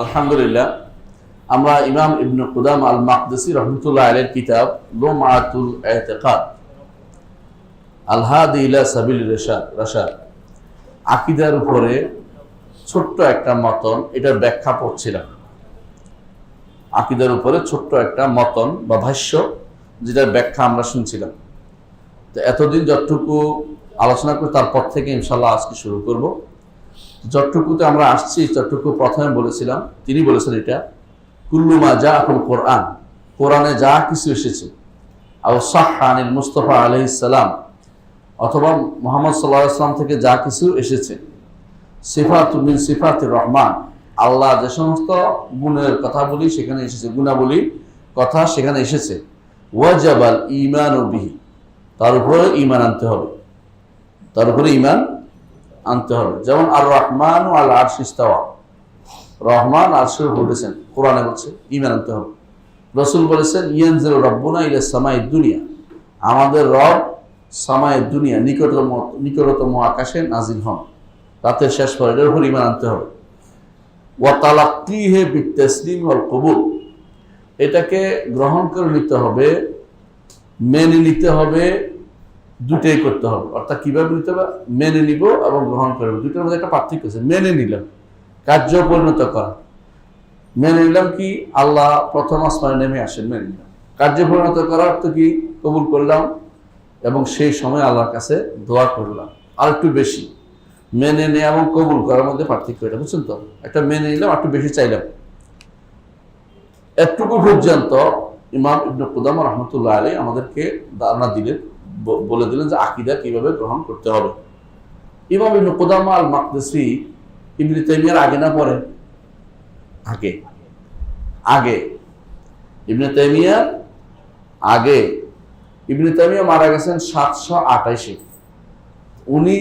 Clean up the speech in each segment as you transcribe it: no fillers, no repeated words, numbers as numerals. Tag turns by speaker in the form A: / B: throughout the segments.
A: আলহামদুলিল্লাহ, আমরা ইমাম ইবনে কুদাম আল মাকদিসি রহমতুল্লাহ আলাইহির কিতাব লুমআতুল ইতিকাদ আল হাদি ইলা সাবিল রাশাদ আকীদার উপরে ছোট্ট একটা মতন, এটার ব্যাখ্যা পড়ছিলাম। আকীদার উপরে ছোট্ট একটা মতন বা ভাষ্য, যেটার ব্যাখ্যা আমরা শুনছিলাম। তো এতদিন যতটুকু আলোচনা করে তারপর থেকে ইনশাল্লাহ আজকে শুরু করব। যতটুকুতে আমরা আসছি ততটুকু প্রথমে বলেছিলাম, তিনি বলেছেন এটা কুল্লু মা জা আকুল কোরআন, কোরআনে যা কিছু এসেছে, আও সাহহা আনিল মুস্তাফা আলাইহিস সালাম, অথবা মুহাম্মদ সাল্লাল্লাহু আলাইহি ওয়াসাল্লাম থেকে যা কিছু এসেছে, সিফাতুন মিন সিফাতির রহমান, আল্লাহ যে সমস্ত গুণের কথা বলি সেখানে এসেছে, গুণাবলী কথা সেখানে এসেছে, ওয়াজাবাল ঈমানু বিহি, তার উপরে ঈমান আনতে হবে, তার উপরে ঈমান আনতে হবে। যেমন আর রহমান আল আরশ ইস্তাওয়া, রহমান আরশের উপর উঠেছেন, কোরআনে বলছে, ঈমান আনতে হবে। রাসূল বলেছেন ইয়ানজিলু রাব্বুনা ইলা সামাইদ দুনিয়া, আমাদের রব সামাইদ দুনিয়া, নিকটতম আকাশে নাজিল হন, রাতের শেষ পরে, এর উপর ঈমান আনতে হবে। ওয়া তালাক্কিহি বিত-তাসলিম ওয়াল কবুল, এটাকে গ্রহণ করে নিতে হবে, মেনে নিতে হবে, দুটোই করতে হবে। অর্থাৎ কিভাবে নিতে হবে, মেনে নিব এবং গ্রহণ করব, দুটোর মধ্যে একটা পার্থক্য আছে। মেনে নিলাম, কার্য পরিণত করা। মেনে নিলাম কি, আল্লাহ প্রথম আসমানে নেমে আসেন, মেনে নিলাম। কার্য পরিণত করার অর্থ কি, কবুল করলাম এবং সেই সময় আল্লাহর কাছে দোয়া করলাম। আর একটু বেশি, মেনে নেওয়া এবং কবুল করার মধ্যে পার্থক্য, এটা বুঝছেন তো? একটা মেনে নিলাম, একটু বেশি চাইলাম। এতটুকু পর্যন্ত ইমাম ইবনে কুদামা রাহমাতুল্লাহ আলাইহি আমাদেরকে ধারণা দিলেন, বলে দিলেন যে আকীদা কিভাবে গ্রহণ করতে হবে। ইমাম ইবনে কুদামা আল মাকদিসি ইবনে তাইমিয়ার আগে না পরে? আগে। আগে ইবনে তাইমিয়ার আগে। ইবনে তাইমিয়া মারা গেছেন 728-এ, উনি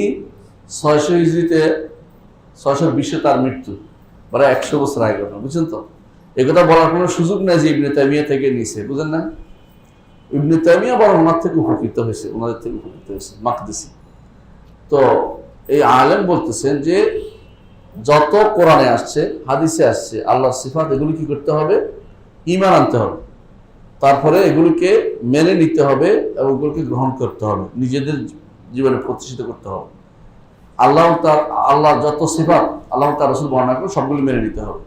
A: 600 হিজরিতে, 620-এ তার মৃত্যু, প্রায় 100 বছর আগে ঘটনা, বুঝছেন তো? এই কথা বলার কোনো সুযোগ নেই যে ইবনে তাইমিয়া থেকে নিছে, বুঝেন না? ইবনে তাইমিয়া বরং ওনার থেকে উপকৃত হয়েছে, ওনাদের থেকে উপকৃত হয়েছে মাকদিসি। তো এই আলেম বলতেছেন যে যত কোরআনে আসছে, হাদিসে আসছে আল্লাহর সিফাত, এগুলি কি করতে হবে, ঈমান আনতে হবে, তারপরে এগুলিকে মেনে নিতে হবে এবং এগুলিকে গ্রহণ করতে হবে, নিজেদের জীবনে প্রতিষ্ঠিত করতে হবে। আল্লাহ যত সিফাত আল্লাহ তার রাসূল বর্ণনা করে সবগুলি মেনে নিতে হবে।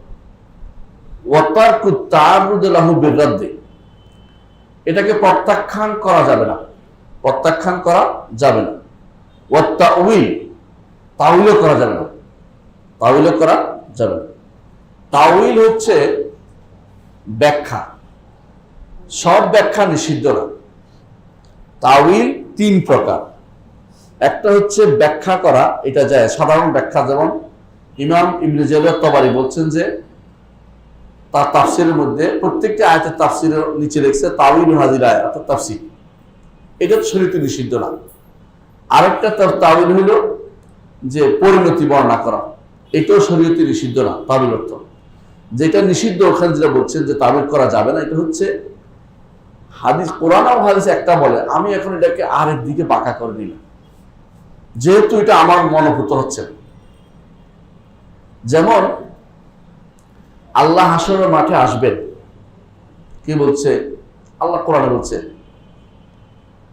A: ওয়াতারকু তাআররুদ লাহু বিরদ্দি, এটাকে প্রত্যাখ্যান করা যাবে না, প্রত্যাখ্যান করা যাবে না। ওয়াত্তাউইল, তাউইলও করা যাবে না, তাউইলও করা যাবে না। তাউইল হচ্ছে ব্যাখ্যা, সব ব্যাখ্যা নিষিদ্ধ না। তাউইল 3 প্রকার। একটা হচ্ছে ব্যাখ্যা করা, এটা যায় সাধারণ ব্যাখ্যা, যেমন ইমাম ইবনে জারির তাবারি বলছেন যে তার তাফসিরের মধ্যে প্রত্যেকটি আয়াতের তাফসিরের নিচে লিখছে তাউইল হাযিল আয়াত, অর্থাৎ তাফসীর। এটা শরীয়তে নিষিদ্ধ না। আরেকটা তার তাউইল হলো যে পরিণতি বর্ণনা করা, এটাও শরীয়তে নিষিদ্ধ না। তাউইল অর্থ যেটা নিষিদ্ধ, ওখানে যেটা বলছেন যে তাউইল করা যাবে না, এটা হচ্ছে হাদিস, কোরআন আর হাদিস একটা বলে, আমি এখন এটাকে আরেক দিকে বাঁকা করে নিলাম, যেহেতু এটা আমার মনোভূত হচ্ছে। যেমন আল্লাহ হাশরের মাঠে আসবেন, কি বলছে আল্লাহ কোরআনে বলছে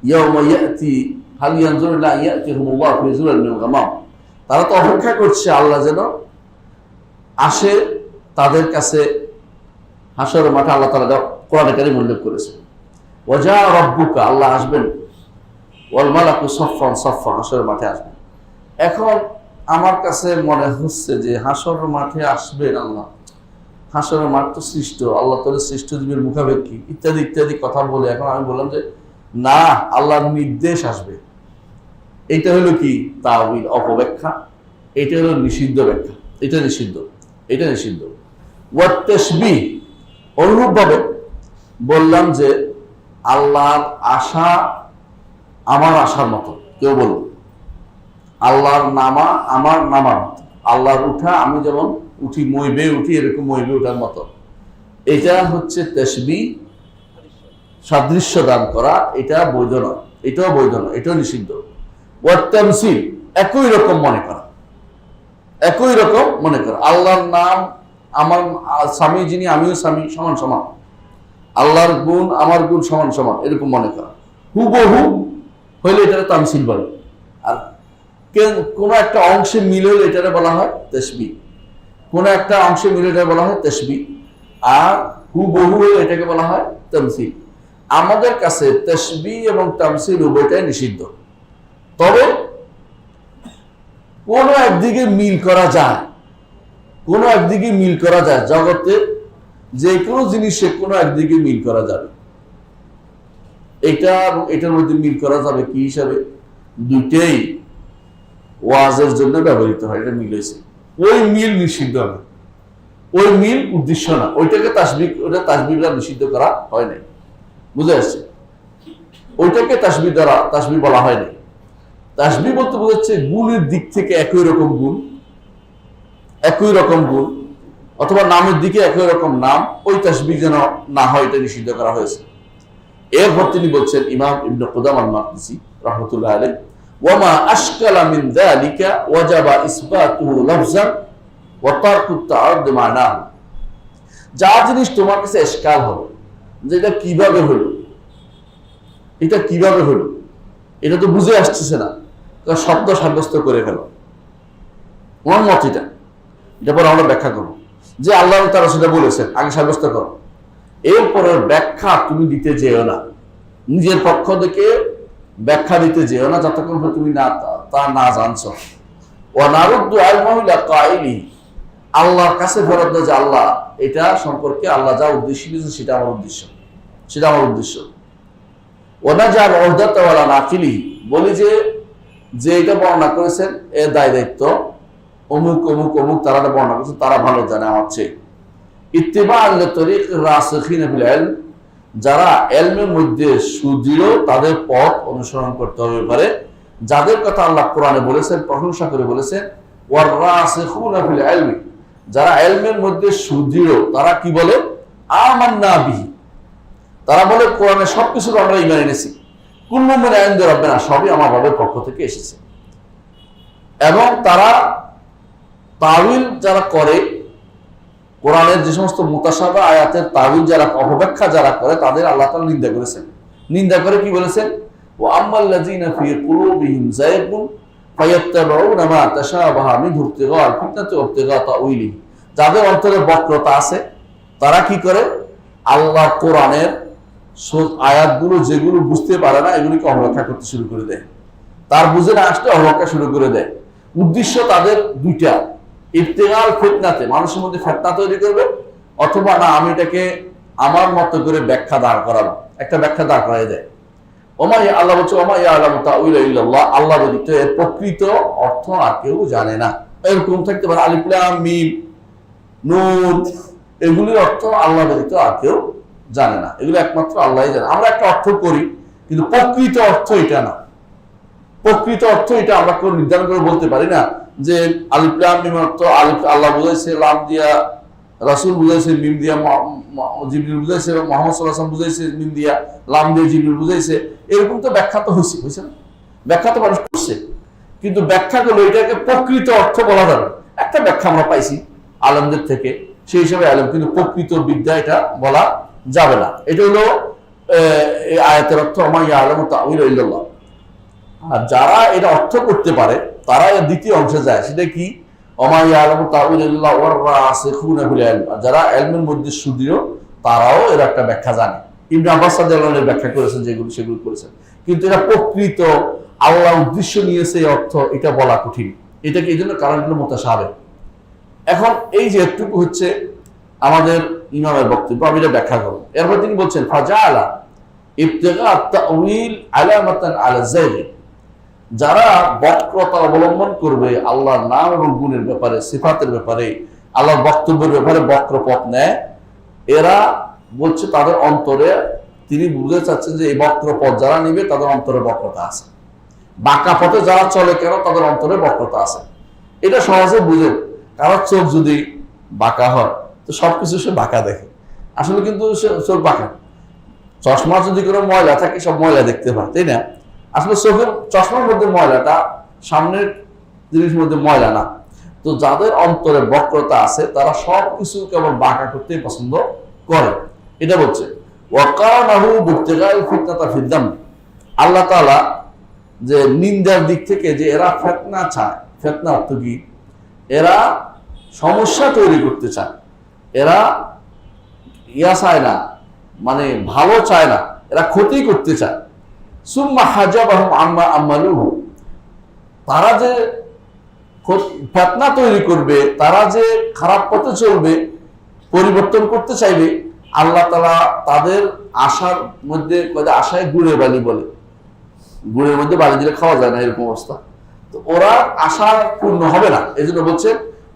A: ইয়াউমা ইয়াতি হাল ইয়ানজুরু লা ইয়াতিহুমুল্লাহু ফি যুলাল মিনাল গামাম, তারা তো অপেক্ষা করছে আল্লাহ যেন আসে তাদের কাছে হাশরের মাঠে। আল্লাহ তাআলা কোরআনে কারীম উল্লেখ করেছে ওয়াজা রাব্বুকা, আল্লাহ আসবেন, ওয়াল মালাকু সাফফান সাফফা, হাশরের মাঠে আসবেন। এখন আমার কাছে মনে হচ্ছে যে হাশরের মাঠে আসবেন আল্লাহ, হাশরের মাঠ তো সৃষ্ট, আল্লাহ তাআলা সৃষ্ট জীবের মুখাপেক্ষী, ইত্যাদি ইত্যাদি কথা বলে এখন আমি বললাম যে না, আল্লাহর নির্দেশ আসবে। এটা হলো কি তাওয়িল, অপব্যাখ্যা। এটা হলো নিষিদ্ধ ব্যাখ্যা, এটা নিষিদ্ধ, এটা নিষিদ্ধ। ওয়া তাশবিহ, অনুরূপভাবে বললাম যে আল্লাহর আশা আমার আশার মতো, কেউ বলল আল্লাহর নামা আমার নামার মতো, আল্লাহর উঠা আমি যেমন উঠি, মই বেয়ে উঠি, এরকম মই বেয়ে ওঠার মতো। এটা হচ্ছে তাশবিহ, সাদৃশ্য দান করা, এটা বৈধ নয়, এটাও বৈধ নয়, এটাও নিষিদ্ধ। ওয়া তামসিল, একই রকম মনে করা, একই রকম মনে করা। আল্লাহর নাম আমার স্বামী যিনি, আমিও স্বামী, সমান সমান। আল্লাহর গুণ আমার গুণ সমান সমান, এরকম মনে করা। হুবহু হইলে এটারে তামসিল বলে। আর কোন একটা অংশে মিল হইলে এটারে বলা হয় তাশবিহ। কোন একটা অংশে মিলে এটা বলা হয় তাশবিহ, আর হুবহু হইলে এটাকে বলা হয় তামসিল। আমাদের কাছে তাশবিহ এবং তামসিল উভয়টাই নিষিদ্ধ। তবে কোন একদিকে মিল করা যায়, কোন একদিকে মিল করা যায়, জগতের যে কোনো জিনিসে কোনো একদিকে মিল করা যাবে। এটা এটার মধ্যে মিল করা যাবে কি হিসাবে? দুইটাই ওয়াজের জন্য ব্যবহৃত হয়, এটা মিল হয়েছে। ওই মিল নিষিদ্ধ না, ওই মিল উদ্দেশ্য না, ওইটাকে তাসবিহ, ওটা তাসবিহ নিষিদ্ধ করা হয় নাই। বুঝে আসছে? ওইটাকে তাসবিহ দ্বারা তাসবিহ বলা হয় নাই। তাসবিহ বলতে বোঝাচ্ছে গুণের দিক থেকে একই রকম গুণ, একই রকম গুণ, অথবা নামের দিকে একই রকম নাম, ওই তাসবিহ যেন না হয়, এটা নিষিদ্ধ করা হয়েছে। এরপর তিনি বলছেন, ইমাম ইবনে কুদামা আল-মাকদিসি রাহমাতুল্লাহ আলাইহি, ওয়ামা আশকালা মিন যালিকা ওয়াজাবা ইসবাতুহু লাফজান ওয়া তারকুত তাআদ্দুদ মানাহু। যা জিনিস তোমার কাছে ইশকাল হবে যে এটা কিভাবে হলো, এটা কিভাবে হলো, এটা তো বুঝে আসতেছে না, শব্দ সাব্যস্ত করে ফেলো। আমার মত এটা, এটা পরে আমরা ব্যাখ্যা করবো যে আল্লাহ তাআলা সেটা বলেছেন, আগে সাব্যস্ত করো। এরপরের ব্যাখ্যা তুমি দিতে যেও না, নিজের পক্ষ থেকে ব্যাখ্যা দিতে যেও না যতক্ষণ তুমি তা না জানছো। ওয়ানারুদ্দু আলমাহু ইলা কাইলি, আল্লাহর কাছে ফেরত দাও যে আল্লাহ এটা সম্পর্কে আল্লাহ যা উদ্দেশ্য দিয়েছেন সেটা আমার উদ্দেশ্য, সেটা আমার উদ্দেশ্য। ওয়ানাজাল উহদাতা ওয়ালা নাকিলি, বলি যে এটা বর্ণনা করেছেন এর দায় দায়িত্ব অমুক অমুক অমুক তারা বর্ণনা করেছেন, তারা ভালো জানে আমার চেয়ে। ইত্তিবা'আন লিতরিক রাসিখিনা ফিল ইলম, যারা ইলমের মধ্যে সুদৃঢ় তাদের পথ অনুসরণ করতে হবে পারে, যাদের কথা আল্লাহ কোরআনে বলেছেন, প্রশংসা করে বলেছেন, ওয়ার রাসিখুনা ফিল ইলমি, যারা ইলমের মধ্যে সুদৃঢ় তারা কি বলে? আমান্না বিহি, তারা বলে কোরআনে সবকিছু আমরা ঈমান এনেছি। কুল্লু মিন ইনদি রাব্বিনা, সবই আমার রবের পক্ষ থেকে এসেছে। এবং তারা তাওয়িল যারা করে, কোরআনের যে সমস্ত মুতাশাবা আয়াতের তাওয়িল যারা, অপব্যাখ্যা যারা করে, তাদের আল্লাহ তাআলা নিন্দা করেছেন। নিন্দা করে কি বলেছেন? ওয়া আম্মাল্লাযীনা ফী কুলুবিহিম যায়গুন ফায়াত্তাবিউনা মা তাশাবাহা মিনহু ইবতিগাআল ফিতনাতি ওয়া ইবতিগা তাওয়িলিহি, যাদের অন্তরে বক্রতা আছে তারা কি করে? আল্লাহ কোরআনের আয়াতগুলো যেগুলো বুঝতে পারে না এগুলিকে অবব্যাখ্যা করতে শুরু করে দেয়, তার বুঝে না আসলে অবব্যাখ্যা শুরু করে দেয়। উদ্দেশ্য তাদের দুইটা, ইবতিগাল ফিতনাতে, মানুষের মধ্যে ফিতনা তৈরি করবে, অথবা না আমি এটাকে আমার মতো করে ব্যাখ্যা দাঁড় করাবো, একটা ব্যাখ্যা দাঁড় করাই দেয়। ওমা আল্লাহ বলছে ওমা ইয়ালামু তাউইলা ইল্লাল্লাহ, আল্লাহ ব্যতীত এর প্রকৃত অর্থ আর কেউ জানে না। এরকম থাকতে পারে আলিফ লাম মিম নুন, এগুলির অর্থ আল্লাহ ব্যতীত আর কেউ জানে না, এগুলো একমাত্র আল্লাহই জানে। আমরা একটা অর্থ করি কিন্তু প্রকৃত অর্থ এটা না, প্রকৃত অর্থ এটা আমরা কেউ নির্ধারণ করে বলতে পারি না যে আলিফ লাম মিম অর্থ আলিফ আল্লাহ বুঝাইছে, লাম দিয়া রাসূল বুঝাইছে, মিম দিয়া জিবরিল বুঝাইছে, এবং মুহাম্মদ সাল্লাল্লাহু আলাইহি ওয়াসাল্লাম বুঝাইছে, মিম দিয়া লাম দিয়ে জিবরিল বুঝাইছে। এরকম তো ব্যাখ্যা তো হয়েছে না, ব্যাখ্যা তো মানুষ করছে, কিন্তু ব্যাখ্যা করলে এটাকে প্রকৃত অর্থ বলা যাবে। একটা ব্যাখ্যা আমরা পাইছি আলেমদের থেকে, সেই হিসাবে আলেম, কিন্তু প্রকৃত বিদ্যা এটা বলা যাবে না। এটা হলো এই আয়াতের অর্থ ওমা ইয়ালামু তাউইলা ইল্লাল্লাহ। আর যারা এটা অর্থ করতে পারে তারা এর দ্বিতীয় অংশে যায়, সেটা কি? ওমা ইয়ালামু তাউইলা ইল্লাল্লাহ ওয়ার রাসিখুনা ফিল ইলম, যারা ইলমের মধ্যে সুদৃঢ় তারাও এর একটা ব্যাখ্যা জানে। ইবনে আব্বাস রাদিয়াল্লাহু আনহু ব্যাখ্যা করেছেন, সেগুলো করেছেন, কিন্তু এটা প্রকৃত আল্লাহ উদ্দেশ্য নিয়েছে এই অর্থ, এটা বলা কঠিন। এটাকে এই জন্য কারণগুলো মুতাশাবিহ। এখন এই যে এতটুকু হচ্ছে আমাদের ইমামের বক্তব্য, আমি এটা ব্যাখ্যা করব। এরপর তিনি বলছেন ফাজাআলা ইবতিগা তাউইল আলামাতান আলা যায়গ, যারা বক্রতা অবলম্বন করবে আল্লাহর নাম এবং গুণের ব্যাপারে, সিফাতের ব্যাপারে, আল্লাহর বক্তব্যের ব্যাপারে বক্র পথ নেয়, এরা বলছে তাদের অন্তরে, তিনি বুঝতে চাচ্ছেন যে এই বক্র পথ যারা নিবে তাদের অন্তরে বক্রতা আছে। বাঁকা পথে যারা চলে কেন তাদের অন্তরে বক্রতা আছে, এটা সহজে বুঝে। কারোর চোখ যদি বাঁকা হয় তো সবকিছু সে বাঁকা দেখে, আসলে কিন্তু সে চোখ বাঁকা। চশমা যদি কোনো ময়লা থাকে সব ময়লা দেখতে পায়, তাই না? আসলে চোখের চশমার মধ্যে ময়লাটা সামনের জিনিসের মধ্যে ময়লা না। তো যাদের অন্তরে বক্রতা আছে তারা সবকিছু কেবল বাঁকা করতেই পছন্দ করে। এটা বলছে ওয়াকানাহু বুবতিগাল ফিতনাতা ফিদ্দাম, আল্লাহ তাআলা যে নিন্দার দিক থেকে যে এরা ফিতনা চায়, ফিতনা অর্থ কি? এরা সমস্যা তৈরি করতে চায়, এরা চায় না, মানে ভালো চায় না, এরা ক্ষতি করতে চায়। সুম্মা হাজাবাহুম আম্মা আমালুহু, তারা যে ফিতনা তৈরি করবে, তারা যে খারাপ পথে চলবে, পরিবর্তন করতে চাইবে, আল্লাহ তাআলা তাদের আশার মধ্যে, আশায় গুড়ে বালি বলে, গুড়ের মধ্যে বালি দিলে খাওয়া যায় না, এরকম অবস্থা। তো ওরা আশা পূর্ণ হবে না। এই জন্য বলছে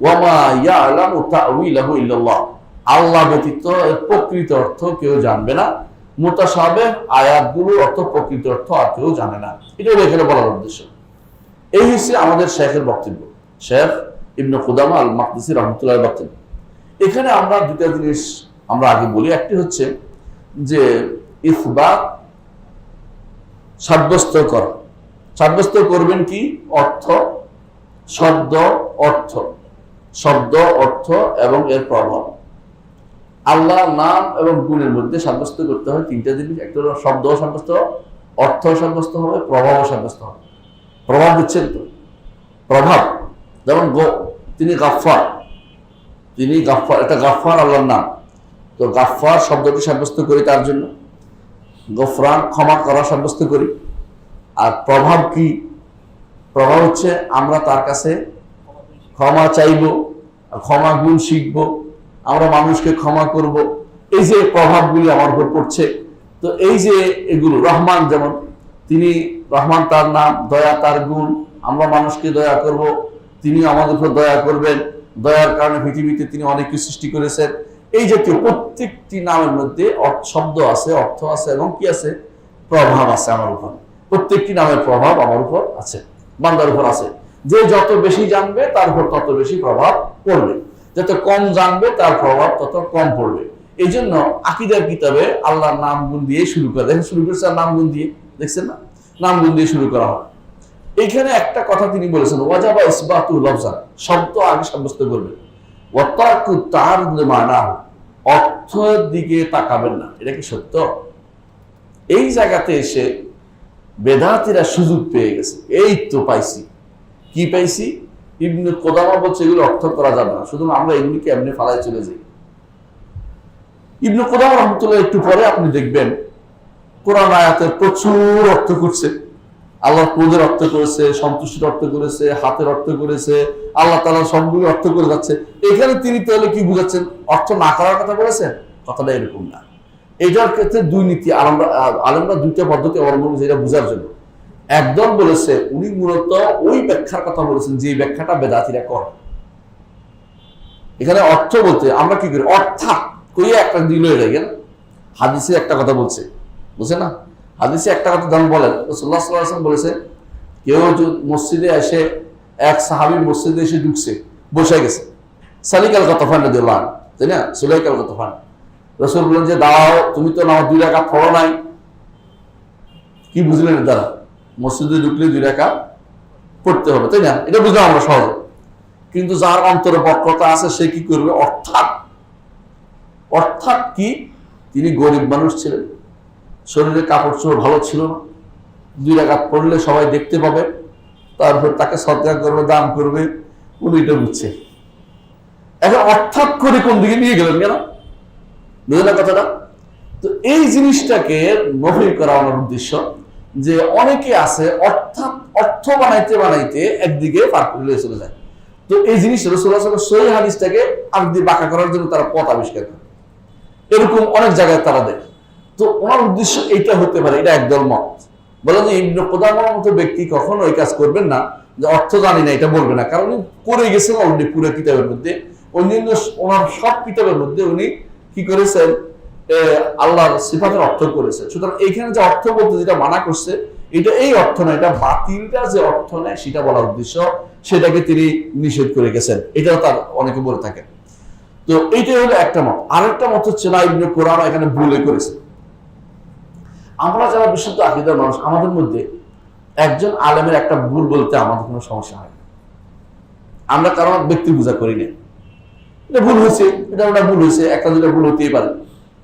A: ওয়ামা ইয়ালামু তাউইলাহু ইল্লাল্লাহ, আল্লাহ ব্যতীত এর প্রকৃত অর্থ কেউ জানবে না। মুতাশাবিহ আয়াতগুলো অর্থ, প্রকৃত অর্থ আর কেউ জানে না। এটা এখানে বলার উদ্দেশ্য। এই হচ্ছে আমাদের শেখের বক্তব্য, শেখ ইবনে কুদামা আল মাকদিসি রাহমাতুল্লাহির বক্তব্য। এখানে আমরা দুটা জিনিস আমরা আগে বলি। একটি হচ্ছে যে ইসবাত, সাব্যস্ত করা। সাব্যস্ত করবেন কি? অর্থ, শব্দ, অর্থ, শব্দ, অর্থ এবং এর প্রভাব। আল্লাহ নাম এবং গুণের মধ্যে সাব্যস্ত করতে হয় তিনটা জিনিস। একটা হলো শব্দ সাব্যস্ত, অর্থ সাব্যস্ত হবে, প্রভাবও সাব্যস্ত হবে। প্রভাব দিচ্ছেন তো, প্রভাব যেমন তিনি গাফফার, তিনি গাফফার, এটা গাফফার আল্লাহর নাম। তো গাফফার শব্দটি সাব্যস্ত করি তার জন্য, গফরান ক্ষমা করা সাব্যস্ত করি। আর প্রভাব কি? প্রভাব হচ্ছে আমরা তার কাছে ক্ষমা চাইব, ক্ষমা গুণ শিখব, আমরা মানুষকে ক্ষমা করব। এই যে প্রভাবগুলি আমার উপর পড়ছে, তো এই যে এগুলো, রহমান যেমন, তিনি রহমান তার নাম, দয়া তার গুণ, আমরা মানুষকে দয়া করব, তিনি আমাদের উপর দয়া করবেন, দয়ার কারণে পৃথিবীতে তিনি অনেক কিছু সৃষ্টি করেছেন। এই জাতীয় প্রত্যেকটি নামের মধ্যে শব্দ আছে, অর্থ আছে এবং কি আছে? প্রভাব আছে আমার উপর। প্রত্যেকটি নামের প্রভাব আমার উপর আছে, বান্দার উপর আছে। যে যত বেশি জানবে তার উপর তত বেশি প্রভাব পড়বে, যত কম জানবে তার প্রভাব তত কম পড়বে। এই জন্য আকীদার কিতাবে আল্লাহর নাম গুণ দিয়ে শুরু করে, দেখেন শুরু করেছে নাম গুণ দিয়ে, দেখছেন না? নাম গুণ দিয়ে শুরু করা হয়। এইখানে একটা কথা তিনি বলেছেন, ওয়াজাবা ইসবাতু লফজান, শব্দ আগে সাব্যস্ত করবেন, ওয়াতাকু তাআরুদ মানাহু, অর্থের দিকে তাকাবেন না। এটা কি সত্য? এই জায়গাতে এসে বেদাতীরা সুযোগ পেয়ে গেছে। এই তো পাইছি, কি পাইছি? ইবনে কুদামা বলছে এগুলো অর্থ করা যাবে না, শুধু আমরা এগুলিকে এমনি ফালায় চলে যাই। ইবনে কুদামা রাহমাতুল্লাহ একটু পরে আপনি দেখবেন কোরআন আয়াতের প্রচুর অর্থ করছে, আল্লাহর ক্রোধের অর্থ করেছে, সন্তুষ্টির অর্থ করেছে, হাতের অর্থ করেছে, আল্লাহ তাআলার সবগুলো অর্থ করে যাচ্ছে। এখানে তিনি তাহলে কি বুঝাচ্ছেন? অর্থ না করার কথা বলেছেন? কথাটা এরকম না। এটার ক্ষেত্রে দুই নীতি আলেমরা দুইটা পদ্ধতি অবলম্বন করেছে এটা বোঝার জন্য। একদল বলেছে উনি মূলত ওই ব্যাখ্যার কথা বলেছেন যে ব্যাখ্যাটা বেদাতীরা করে। এখানে অর্থ বলতে আমরা কি করি? অর্থাৎ কইয়া একটা দিল হয়ে গেল। হাদিসে একটা কথা বলছে, বুঝছে না? হাদিসে একটা কথা যেমন বলেন, রাসূলুল্লাহ সাল্লাল্লাহু আলাইহি ওয়াসাল্লাম বলেছে, কেউ মসজিদে এসে, এক সাহাবী মসজিদে এসে ঢুকছে, বসে গেছে, সালিক আল গাতাফান রাদিয়াল্লাহু আনহু, তাই না? সুলাইক আল গাতাফান, রাসূল বলেন যে দাও, তুমি তো নামাজ 2 রাকাত পড়ো নাই। কি বুঝলেন দ্বারা? মসজিদে ঢুকলে 2 রাকাত পড়তে হবে, তাই না? এটা বুঝলাম আমরা সহজে। কিন্তু যার অন্তরে বক্রতা আছে সে কি করবে? অর্থাৎ, অর্থাৎ কি? তিনি গরিব মানুষ ছিলেন, শরীরে কাপড় চোপড় ভালো ছিল না, 2 রাকাত পড়লে সবাই দেখতে পাবে, তারপর তাকে সদকা করবে, দান করবে, উনি এটা বুঝছে। এখন অর্থাৎ করে কোন দিকে নিয়ে গেলেন কেন? বুঝলেন কথাটা? তো এই জিনিসটাকে নফি করা আমার উদ্দেশ্য, যে অনেকে আছে অর্থাৎ অর্থ বানাইতে বানাইতে একদিকে পার্থক্য চলে যায়। তো এই জিনিস রাসূলুল্লাহ সাল্লাল্লাহু আলাইহি ওয়াসাল্লাম সহিহ হাদিসটাকে আরেকদিকে বাঁকা করার জন্য তারা পথ আবিষ্কার করে, এরকম অনেক জায়গায় তারা দেখে। তো ওনার উদ্দেশ্য এইটা হতে পারে, এটা একদল মত। বলেন যে ইবনে কুদামার মতো ব্যক্তি কখনো এই কাজ করবেন না, যে অর্থ জানি না এটা বলবে না, কারণ উনি করে গেছেন অলরেডি পুরো কিতাবের মধ্যে, অন্যান্য ওনার সব কিতাবের মধ্যে উনি কি করেছেন? আল্লাহর সিফাতের অর্থ করেছে। সুতরাং এইখানে যে অর্থ বলতে যেটা মানা করছে, এটা এই অর্থ না, এটা বাতিলটা যে অর্থ নেয় সেটা বলার উদ্দেশ্য, সেটাকে তিনি নিষেধ করে গেছেন। এটাও তার অনেকে বলে থাকেন। তো এইটাই হলো একটা মত। আরেকটা মত হচ্ছে না, ইবনে কুদামা এখানে ভুলে করেছে। আমরা যারা বিশুদ্ধ আকীদার মানুষ, আমাদের মধ্যে একজন আলেমের একটা ভুল বলতে আমাদের কোনো সমস্যা হয় না। আমরা কারণ ব্যক্তি পূজা করি না। এটা ভুল হয়েছে, এটা ওটা ভুল হয়েছে, একটা দুটা ভুল হতেই পারে,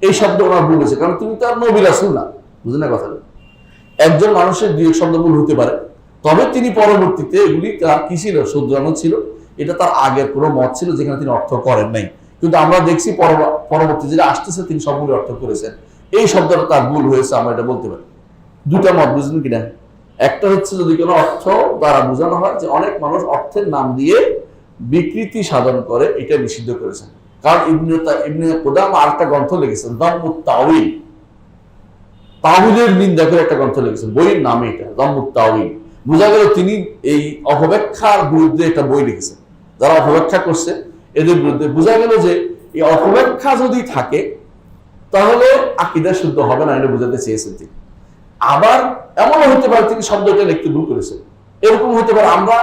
A: এই শব্দ ওনার ভুল হয়েছে, কারণ তুমি তো আর নবী রাসূল না। বুঝলেন না কথাটা? একজন মানুষের দুই এক শব্দ ভুল হতে পারে, তবে তিনি পরবর্তীতে এগুলি তার কি ছিল, শুধরানো ছিল। এটা তার আগের কোনো মত ছিল যেখানে তিনি অর্থ করেন নাই, কিন্তু আমরা দেখছি পরবর্তী যেটা আসতেছে তিনি সবগুলি অর্থ করেছেন। এই শব্দটা তার ভুল হয়েছে, আমরা এটা বলতে পারি। দুটা মত, বুঝলেন কিনা? একটা হচ্ছে যদি কোনো অর্থ দ্বারা বোঝানো হয় যে অনেক মানুষ অর্থের নাম দিয়ে বিকৃতি সাধন করে, এটা নিষিদ্ধ করেছেন। কারণ ইবনে কুদামা আরেকটা গ্রন্থ লিখেছেন যাম্মুত তাউইল, তাওয়িলের নিন্দা করে একটা গ্রন্থ লিখেছেন, বইয়ের নামে এটা যাম্মুত তাউইল। বোঝা গেল তিনি এই অপব্যাখ্যার বিরুদ্ধে একটা বই লিখেছেন, যারা অপব্যাখ্যা করছে এদের বিরুদ্ধে। বোঝা গেল যে এই অপব্যাখ্যা যদি থাকে তাহলে আকীদা শুদ্ধ হবে না, এটা বোঝাতে চেয়েছেন তিনি। আবার এমনও হতে পারে তিনি শব্দটা লিখতে ভুল করেছেন, এরকম হতে পারে। আমরা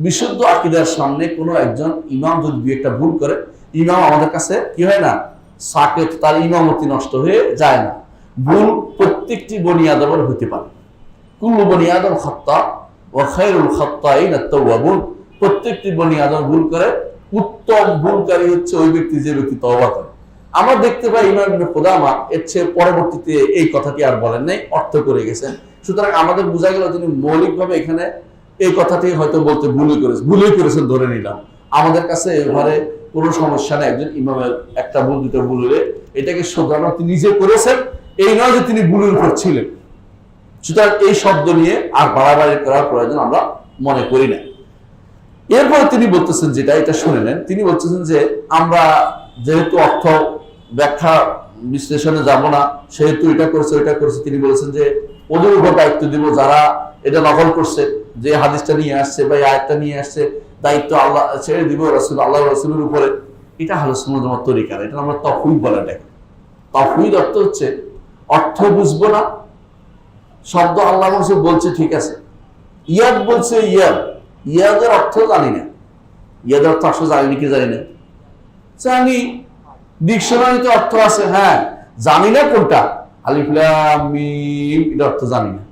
A: বিশুদ্ধ আকীদার সামনে কোনো একজন ইমাম যদি দুই একটা ভুল করে, ইমাম আমাদের কাছে কি হয় না, সাকেত, তার ইমামতি নষ্ট হয়ে যায় না। ভুল প্রত্যেকটি বনি আদমের হতে পারে। কুল্লু বনি আদম খাত্তা ওয়া খায়রুল খাত্তাইন আত-তাওয়াবুন, প্রত্যেকটি বনি আদম ভুল করে, উত্তম ভুলকারী হচ্ছে ওই ব্যক্তি যে ব্যক্তি তওবা করে। আমরা দেখতে পাই ইমাম ইবনে কুদামা এর চেয়ে পরবর্তীতে এই কথাটি আর বলেন নাই, অর্থ করে গেছেন। সুতরাং আমাদের বোঝা গেল তিনি মৌলিকভাবে এখানে এই কথাটি হয়তো বলতে ভুলই করেছেন ধরে নিলাম। আমাদের কাছে এবারে কোনো সমস্যা নেই, একজন ইমামের একটা ভুল দুটো ভুল হলে এটাকে শোধরানো তিনি নিজে করেছেন, এই নয় যে তিনি ভুলের উপর ছিলেন। সুতরাং এই শব্দ নিয়ে আর বাড়াবাড়ি করার প্রয়োজন আমরা মনে করি না। এরপরে তিনি বলতেছেন যেটা, এটা শুনে নেন, তিনি বলতেছেন যে আমরা যেহেতু অর্থ ব্যাখ্যা বিশ্লেষণে যাব না, সেহেতু এটা করছে ওইটা করছে, তিনি বলেছেন যে ওদের উপর দায়িত্ব দিব যারা এটা নকল করছে, যে হাদিসটা নিয়ে আসছে বা আয়াতটা নিয়ে আসছে, দায়িত্ব আল্লাহ ছেড়ে দিব আল্লাহ রাসূলের উপরে। এটা আহলে সুন্নাত ওয়াল জামাত তরিকা, এটা আমরা তাওহীদ বলা যায়। তাওহীদ অর্থ হচ্ছে অর্থ বুঝবো না, শব্দ আল্লাহ বলছে ঠিক আছে, ইয়াদ বলছে ইয়াদের অর্থ জানি না, ইয়াদের অর্থ আসলে জানি কি জানি না, জানি ডিকশনারিতে অর্থ আছে, হ্যাঁ, জানি না কোনটা, আলিফ লাম মিম এটা অর্থ জানি না,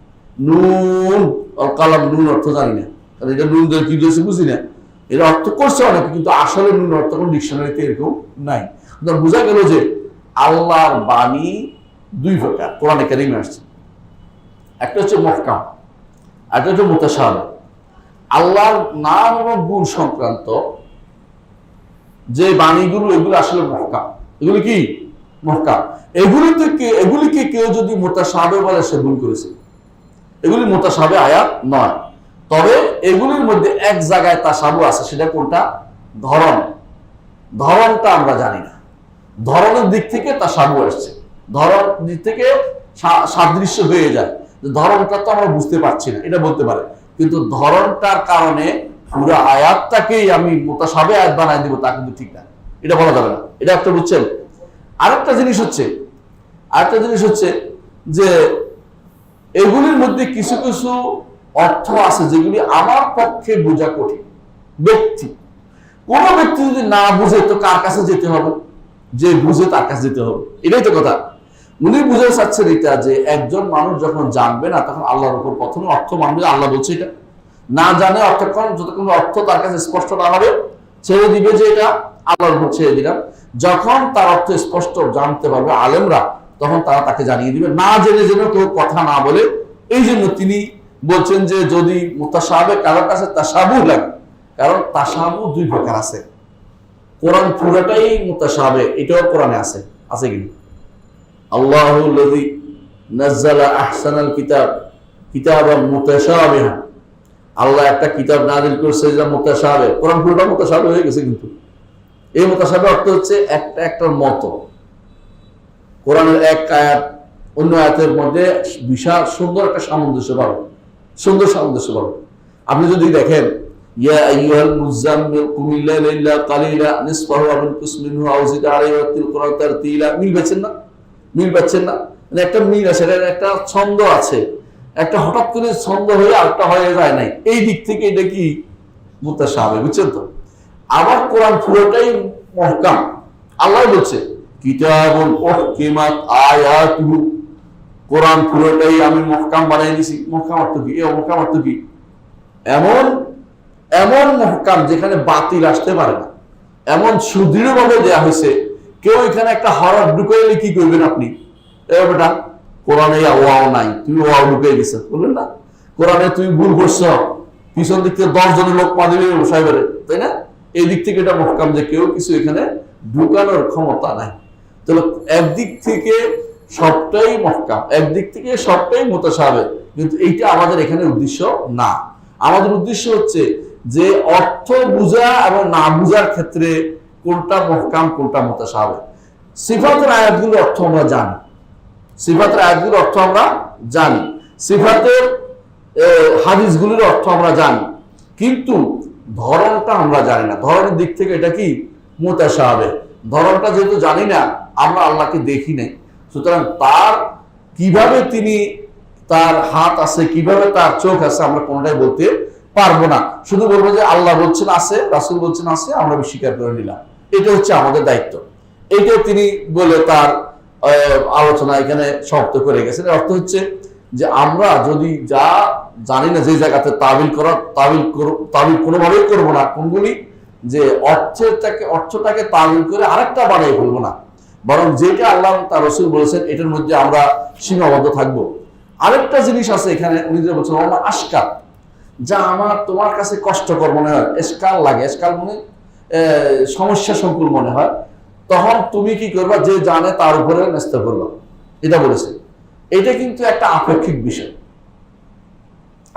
A: নুন আর কালাম নুন অর্থ জানি না, কারণ এটা নুন দিয়ে কি দিয়েছে বুঝি না, এর অর্থ করছে অনেকে, কিন্তু আসলে নুন অর্থ কোন ডিকশনারিতে এরকম নাই। বোঝা গেল যে আল্লাহর বাণী দুই প্রকার কোরআনে কারিমে আসছে, একটা হচ্ছে মুহকাম, একটা হচ্ছে মুতাশাবিহ। আল্লাহর নাম এবং গুণ সংক্রান্ত যে বাণীগুলো এগুলো আসলে মুহকাম, এগুলি কি মুহকাম। এগুলিকে কেউ যদি মুতাশাবিহ বলে সে ভুল করেছে, এগুলি মুতাশাবিহ আয়াত নয়। তবে এগুলির মধ্যে এক জায়গায় তাশাবুহ আছে, সেটা কোনটা, ধরনটা আমরা জানি না, ধরনের দিক থেকে তাশাবুহ আসছে, ধরন দিক থেকে সাদৃশ্য হয়ে যায়, ধরনটা তো আমরা বুঝতে পারছি না এটা বলতে পারে, কিন্তু ধরনটার কারণে পুরো আয়াতটাকেই আমি মুতাশাবিহ আয়াত বানাই দিব তা কিন্তু ঠিক না, এটা বলা যাবে না। এটা একটা বুঝছেন। আরেকটা জিনিস হচ্ছে যে এগুলির মধ্যে কিছু কিছু অর্থ আছে যেগুলি আমার পক্ষে বোঝা কঠিন। কোন ব্যক্তি যদি না বুঝে তো কার কাছে যেতে হবে, যে বুঝে তার কাছে যেতে হবে, এটাই তো কথা। উনি বুঝে চাচ্ছেন এটা যে একজন মানুষ যখন জানবে না তখন আল্লাহর উপর প্রথমে অর্থ মানবে, আল্লাহ বলছে এটা, না জানে অর্থক্ষণ যতক্ষণ অর্থ তার কাছে স্পষ্ট না হবে ছেড়ে দিবে যে এটা আল্লাহর উপর ছেড়ে দিলাম। যখন তার অর্থ স্পষ্ট জানতে পারবে আলেমরা, তখন তারা তাকে জানিয়ে দিবে, না জেনে যেন কেউ কথা না বলে। এই জন্য তিনি বলছেন যে যদি মুতাশাবিহ কারোর কাছে তাশাবুহ লাগে, কারণ তাশাবুহ দুই প্রকার আছে, কোরআন পুরোটাই মুতাশাবিহ, এটাও কোরআনে আছে কি আল্লাহুল্লাযী নাযালা আহসানাল কিতাবান মুতাশাবিহান, আল্লাহ একটা কিতাব নাযিল করেছে যেটা মুতাশাবিহ, কোরআন পুরোটা মুতাশাবিহ হয়ে গেছে। কিন্তু এই মুতাশাবিহ অর্থ হচ্ছে একটার মতো, কোরআনের এক আয়াত অন্য আয়াতের মধ্যে বিশাল সুন্দর একটা সামঞ্জস্য পাবে। আপনি যদি দেখেন ইয়া আইয়ুহাল মুযাম্মিল কুমিল লাইলা ইল্লা কালিলা নিসফাহু আও ইনকুস মিনহু আও জিদ আলাইহি ওয়াতিল কুরআন তারতিলা, মিল পাচ্ছেন না, মানে একটা মিল আছে, একটা ছন্দ আছে, একটা হঠাৎ করে ছন্দ হয়ে আরেকটা হয়ে যায় নাই, এই দিক থেকে এটা কি মুতাশাবিহ, বুঝছেন তো। আবার কোরআন পুরোটাই মুহকাম, আল্লাহ বলছে কিতাবুন উহকিমাত আয়াতুহু, কোরআন পুরোটাই আমি মুহকাম বানাই দিয়েছি। মুহকাম অর্থ কি? এমন এমন মহকাম যেখানে বাতিল আসতে পারে না, এমন সুদৃঢ় ভাবে দেয়া হয়েছে। কেউ এখানে একটা হরফ ঢুকাইলে কি করবেন আপনি? বেটা কোরআনে ওয়াও নাই, তুমি ওয়াও ঢুকাই গেছ বললেন না, কোরআনে তুমি ভুল করছ, পিছন দিক থেকে 10 জনের লোক পা দিবে বসাই বেড়ে, তাই না? এই দিক থেকে এটা মহকাম যে কেউ কিছু এখানে ঢুকানোর ক্ষমতা নাই। তাহলে একদিক থেকে সবটাই মহকাম, একদিক থেকে সবটাই মুতাশাবিহ, কিন্তু এইটা আমাদের এখানে উদ্দেশ্য না। আমাদের উদ্দেশ্য হচ্ছে যে অর্থ বুঝা এবং না বুঝার ক্ষেত্রে কোনটা মহকাম কোনটা মুতাশাবিহ। সিফাতের আয়াতগুলোর অর্থ আমরা জানি, সিফাতের আয়াতগুলোর অর্থ আমরা জানি, সিফাতের হাদিসগুলির অর্থ আমরা জানি, কিন্তু ধরনটা আমরা জানি না। ধরনের দিক থেকে এটা কি মুতাশাবিহ। ধরনটা যেহেতু জানি না, আমরা আল্লাহকে দেখি নাই, সুতরাং তার কিভাবে তিনি তার হাত আছে, কিভাবে তার চোখ আছে, আমরা কোনটাই বলতে পারবো না। শুধু বলবো যে আল্লাহ বলছেন আছে, রাসূল বলছেন আছে, আমরা স্বীকার করে নিলাম। এটা হচ্ছে আমাদের দায়িত্ব। এটা তিনি বলে তার আলোচনা এখানে সমাপ্ত করে গেছেন। অর্থ হচ্ছে যে আমরা যদি যা জানি না, যে জায়গাতে তাবিল কোনোভাবেই করবো না। কোনগুলি? যে অর্থটাকে তাবিল করে আরেকটা বানিয়ে ফেলবো না, বরং যেটা আল্লাহ তার রাসূল বলেছেন এটার মধ্যে আমরা সীমাবদ্ধ থাকবো। আরেকটা জিনিস আছে এখানে, উনি যে বলছেন আমার আশকাল, যা আমার তোমার কাছে কষ্টকর মনে হয়, এসকাল লাগে, এসকাল মানে সমস্যা সংকুল মনে হয়, তখন তুমি কি করবা? যে জানে তার উপরে ন্যস্ত করবা, এটা বলেছে। এটা কিন্তু একটা আপেক্ষিক বিষয়,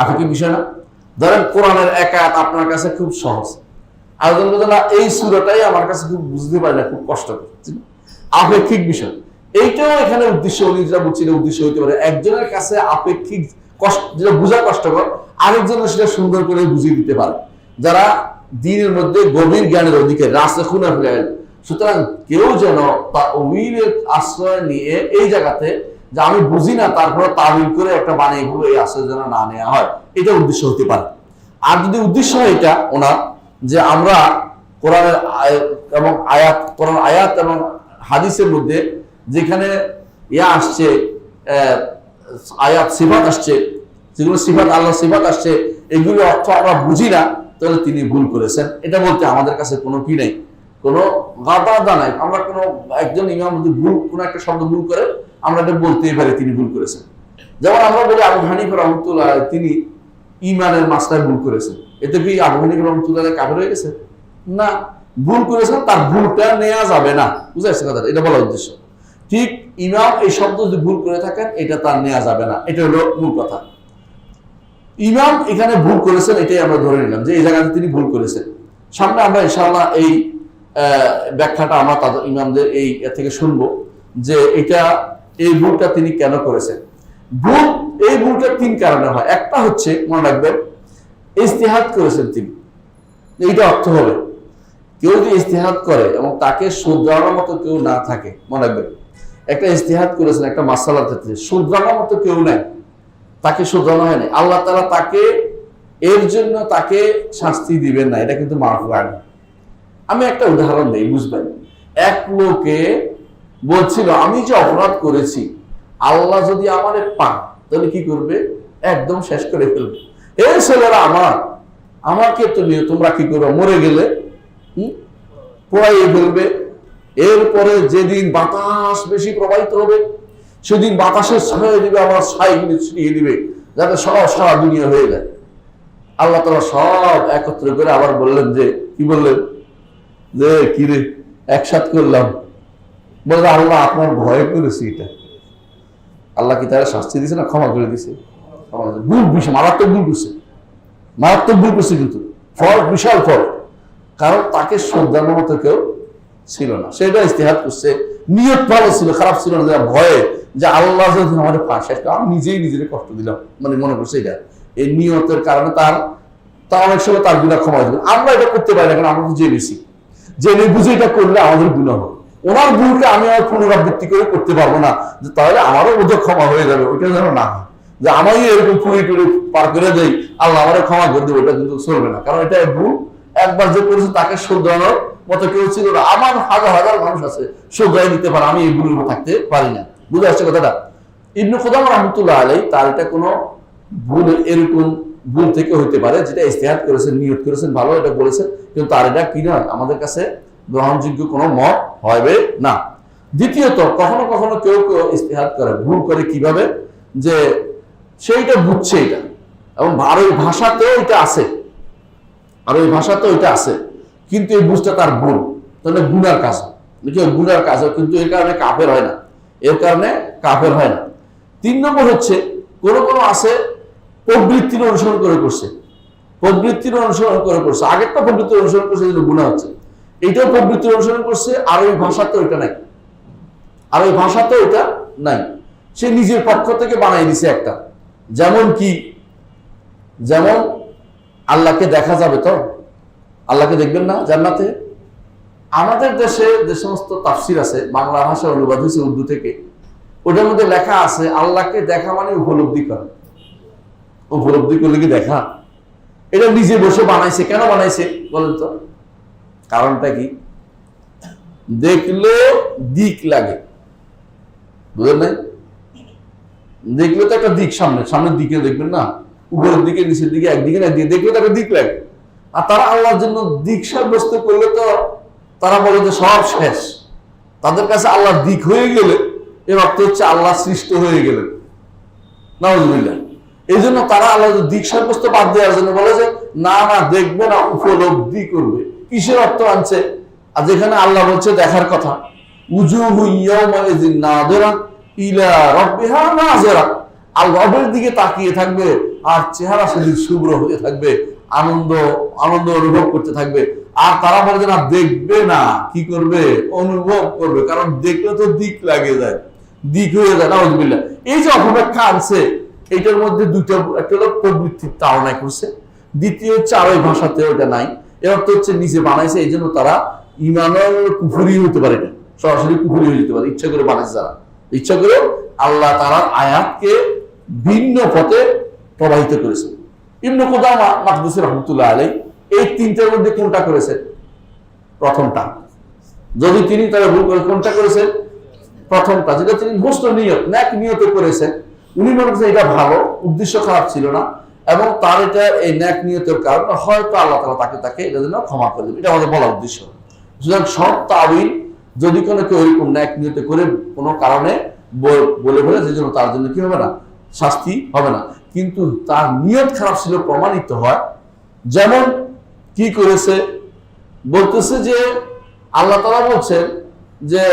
A: আপেক্ষিক বিষয় না? ধরেন কোরআনের এক আয়াত আপনার কাছে খুব সহজ, আর এই সূরাটাই আমার কাছে খুব বুঝতে পারি না, খুব কষ্ট করছে, আপেক্ষিক বিষয়। এইটাও এখানে উদ্দেশ্য, উনি যেটা বলছেন উদ্দেশ্য হইতে পারে। একজনের কাছে আপেক্ষিক কষ্ট, যেটা বোঝা কষ্টকর, আরেকজনের সেটা সুন্দর করে বুঝিয়ে দিতে পারে, যারা দ্বীনের মধ্যে গভীর জ্ঞানের অধিকারী, রাসিখুনা ফিল ইলম। সুতরাং কেউ যেন তাওয়ীলের আশ্রয় নিয়ে এই জায়গাতে, যে আমি বুঝি না তারপরে তাওয়ীল করে একটা বানিয়ে গুলো, এই আশ্রয় যেন না নেওয়া হয়, এটা উদ্দেশ্য হতে পারে। আর যদি উদ্দেশ্য হয় এটা ওনার, যে আমরা কোরআনের এবং আয়াত, কোরআন আয়াত এবং হাদিসের মধ্যে যেখানে ইয়া আসছে, আয়াত সিফাত আসছে, যেগুলো সিফাত আল্লাহ সিফাত আসছে, এগুলো অর্থ আমরা বুঝি না, তাহলে তিনি ভুল করেছেন। এটা বলতে আমাদের কাছে কোনো কি নেই, কোনো গাদা নাই। আমরা কোনো একজন ইমাম যদি ভুল, কোনো একটা শব্দ ভুল করে, আমরা এটা বলতেই পারি তিনি ভুল করেছেন। যেমন আমরা বলি আবু হানিফা রাহমাতুল্লাহ তিনি ঈমানের মাসলায় ভুল করেছেন, এতে কি আবু হানিফা রাহমাতুল্লাহ কাফের হয়ে গেছে? না, ভুল করেছেন, তার ভুলটা নেওয়া যাবে না। বুঝা যাচ্ছে কথাটা? এটা বলার উদ্দেশ্য। ঠিক ইমাম এই শব্দ যদি ভুল করে থাকেন, এটা তার নেওয়া যাবে না, এটা হলো মূল কথা। ইমাম এখানে ভুল করেছেন, এটাই আমরা ধরে নিলাম যে এই জায়গাতে তিনি ভুল করেছেন। সামনে আমরা ইনশাআল্লাহ এই ব্যাখ্যাটা আমরা তাদের ইমামদের এই থেকে শুনবো, যে এটা এই ভুলটা তিনি কেন করেছেন। ভুল, এই ভুলটা 3 কারণে হয়। একটা হচ্ছে, মনে রাখবেন, ইজতিহাদ করেছেন তিনি, এইটা অর্থ হবে। কেউ যদি ইজতিহাদ করে এবং তাকে শুধরানোর মতো কেউ না থাকে, মনে রাখবেন, একটা ইজতিহাদ করেছেন একটা মাসালার ক্ষেত্রে, শুধরানোর মতো কেউ নাই, তাকে শুধরানো হয়নি, আল্লাহ তাআলা তাকে এর জন্য তাকে শাস্তি দিবেন না, এটা কিন্তু মাফ করেন। আমি একটা উদাহরণ দিই, বুঝবেন। এক লোকে বলছিল আমি যে অপরাধ করেছি, আল্লাহ যদি আমারে পান তাহলে কি করবে? একদম শেষ করে ফেলবে। এই ছেলেরা আমাকে তোমরা কি করবে? মরে গেলে পোড়াইয়ে ফেলবে। এরপরে যেদিন বাতাস বেশি প্রবাহিত হবে, সেদিন বাতাসের ছায়া দিবে, আমার ছাইগুলি ছিটিয়ে দিবে, যাতে সব সারা দুনিয়া হয়ে যায়। আল্লাহ তাআলা সব একত্র করে আবার বললেন, যে কি বললেন? যে কি রে, একসাথ করলাম, বলে আল্লাহ আপনার ভয় করেছি। এটা আল্লাহ কি তারা শাস্তি দিছে না ক্ষমা করে দিছে? ভুল, মারাত্মক ভুল করছে, মারাত্মক ভুল করছে, কিন্তু ফল, বিশাল ফল। কারণ তাকে শ্রদ্ধার মতো কেউ ছিল না, সেটা ইজতিহাদ করছে, নিয়ত ভালো ছিল, খারাপ ছিল না, ভয়ে যে আল্লাহ যদি আমাদের পাশে, আমি নিজেই নিজের কষ্ট দিলাম, মানে মনে করছে এটা এই নিয়তের কারণে তার অনেক সময় তার গুনাহ ক্ষমা দেবেন। আমরা এটা করতে পারি না, কারণ আমরা জেনে বুঝে এটা করলে আমাদের গুনাহ হবে। ওনার ভুলকে আমি আর পুনরাবৃত্তি করে করতে পারবো না, যে তাহলে আমারও বোধ ক্ষমা হয়ে যাবে, ওইটা যেন না হয়, যে আমি এরকম পুরি টুরি পার করে দেই, আল্লাহ আমাদের ক্ষমা করে দেবে, ওটা কিন্তু চলবে না। কারণ এটা ভুল, একবার যে করেছে তাকে শুধরানোর মতো কেউ ছিল না। আমার হাজার হাজার মানুষ আছে শুধরাই নিতে পারে, আমি এই ভুলের থাকতে পারি না। বুঝে আসছে কথাটা? ইবনে কুদামা রাহমাতুল্লাহ আলাইহি তার এটা কোনো ভুল এরকম ভুল থেকে হইতে পারে, যেটা ইজতিহাদ করেছেন, নিয়ত করেছেন ভালো, এটা বলেছেন, কিন্তু তার এটা কি নয়, আমাদের কাছে গ্রহণযোগ্য কোনো মত হবে না। দ্বিতীয়ত, কখনো কখনো কেউ কেউ ইজতিহাদ করে, ভুল করে কিভাবে, যে সেইটা বুঝছে এটা, এবং আরবি ভাষাতেও এটা আছে, আরবি ভাষাতেও এটা আছে, কিন্তু এই বুঝটা তার ভুল, তাহলে গুনার কাজ, গুনার কাজ, কিন্তু এর কারণে কাফের হয় না, এর কারণে কাফের হয় না। 3 নম্বর হচ্ছে, কোন কোন আছে প্রবৃত্তির অনুসরণ করে করছে, প্রবৃত্তির অনুসরণ করে করছে, আগেরটা প্রবৃত্তির অনুসরণ করছে, যেটা গুনাহ হচ্ছে, এইটাও প্রবৃত্তির অনুসরণ করছে, আরবি ভাষাতেও এটা নাই, আরবি ভাষাতেও এটা নাই, সে নিজের পক্ষ থেকে বানাই দিছে একটা। যেমন কি, যেমন আল্লাহকে দেখা যাবে তো, আল্লাহকে দেখবেন না জান্নাতে? আমাদের দেশে যে সমস্ত তাফসির আছে, বাংলা ভাষায় অনুবাদ হয়েছে উর্দু থেকে, ওটার মধ্যে লেখা আছে আল্লাহকে দেখা মানে উপলব্ধি করা। উপলব্ধি করলে কি দেখা? এটা নিজে বসে বানাইছে। কেন বানাইছে বলেন তো? কারণটা কি? দেখলে দিক লাগে, বুঝলেন নাই? দেখলে তো একটা দিক, সামনের দিকে দেখবেন না, উপরের দিকে, নিচের দিকে, একদিকে না, দেখলে তো একটা দিক লাগে। আর তারা আল্লাহর জন্য দিক সাব্যস্ত করলে তো তারা বলে যে সব শেষ, তাদের কাছে আল্লাহ দিক হয়ে গেলে এর অর্থ হচ্ছে আল্লাহ সৃষ্ট হয়ে গেলেন। নাউযুবিল্লাহ। এই জন্য তারা আল্লাহ দিক সাব্যস্ত বাদ দেওয়ার জন্য বলে যে না না, দেখবে না, উপলব্ধি করবে। কিসের অর্থ আনছে? আর যেখানে আল্লাহ বলছে দেখার কথা, উজুহু ইয়াওমাইযিন নাযিরা ইলা রাব্বিহা নাযিরা, আল্লাহর দিকে তাকিয়ে থাকবে আর চেহারা সেদিন শুভ্র হয়ে থাকবে, আনন্দ অনুভব করতে থাকবে। আর তারা বলে যে না, দেখবে না, কি করবে? অনুভব করবে, কারণ দেখলে তো দিক লাগে যায়, দিক হয়ে যায়। নাউযুবিল্লাহ। এই যে অপব্যাখ্যা আনছে, এইটার মধ্যে দুইটা, একটা হলো প্রবৃত্তির তাড়নায় করছে, দ্বিতীয় হচ্ছে আরবি ভাষাতে ওটা নাই। এর অর্থ হচ্ছে নিজে বানাইছে, এই জন্য তারা ইমানের কুফরি হতে পারে না, সরাসরি কুফরি হয়ে যেতে পারে, ইচ্ছা করে বানাইছে যারা, ইচ্ছা করে আল্লাহ তাআলার আয়াতকে ভিন্ন পথে প্রবাহিত করেছে। ইবনে কুদামা মাকদিসি রাহমাতুল্লাহ আলাইহি এই 3টার মধ্যে কোনটা করেছে? প্রথমটা। যদি তিনি তারা ভুল করে, কোনটা করেছেন? প্রথমটা, যেটা তিনি মুস্ত নিয়ত, নেক নিয়তে করেছেন। উনি মনে করছেন এটা ভালো, উদ্দেশ্য খারাপ ছিল না, এবং তার এটা এই নেক নিয়তের কারণে হয়তো আল্লাহ তাআলা তাকে এটা জন্য ক্ষমা করে দেবে, এটা আমাদের বলা উদ্দেশ্য। সুতরাং সব তাওয়িল যদি কোনো কেউ এরকম নেক নিয়তে করে কোনো কারণে বলে যে জন্য তার জন্য কি হবে না, শাস্তি হবে না, কিন্তু তার নিয়ত খারাপ ছিল প্রমাণিত হয়। যেমন কি করেছে? বলতেছে যে আল্লাহ তাআলা বলছেন যে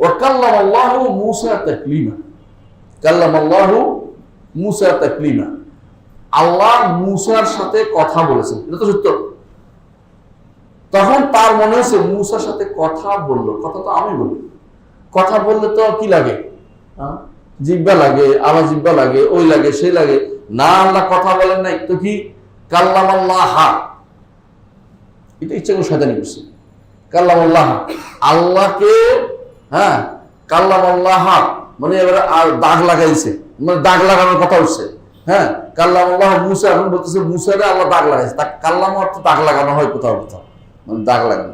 A: ওয়াকাল্লামাল্লাহু মূসা তাকলিমা, কাল্লামাল্লাহু মূসা তাকলিমা, আল্লাহ মূসার সাথে কথা বলেছেন, এটা তো সত্য। তখন তার মনে হয়েছে মূসার সাথে কথা বললো, কথা তো আমি বলি, কথা বললে তো কি লাগে, জিহ্বা লাগে, আবার জিহ্বা লাগে, ওই লাগে, সেই লাগে না, আল্লাহ কথা বলেন নাই তো কি? কাল্লামাল্লাহ, এটা ইচ্ছা করে শয়তানি করছে। কাল্লামাল্লাহ, আল্লাহকে, হ্যাঁ, কাল্লামাল্লাহ মানে এবারে আর দাগ লাগাইছে, মানে দাগ লাগানোর কথা উঠছে। হ্যাঁ, কাল্লামাল্লাহ মূসা, এখন বলতেছে মূসারে আল্লাহ দাগ লাগাইছে। কাল্লাম অর্থ দাগ লাগানো হয় কোথাও কোথাও, মানে দাগ লাগানো,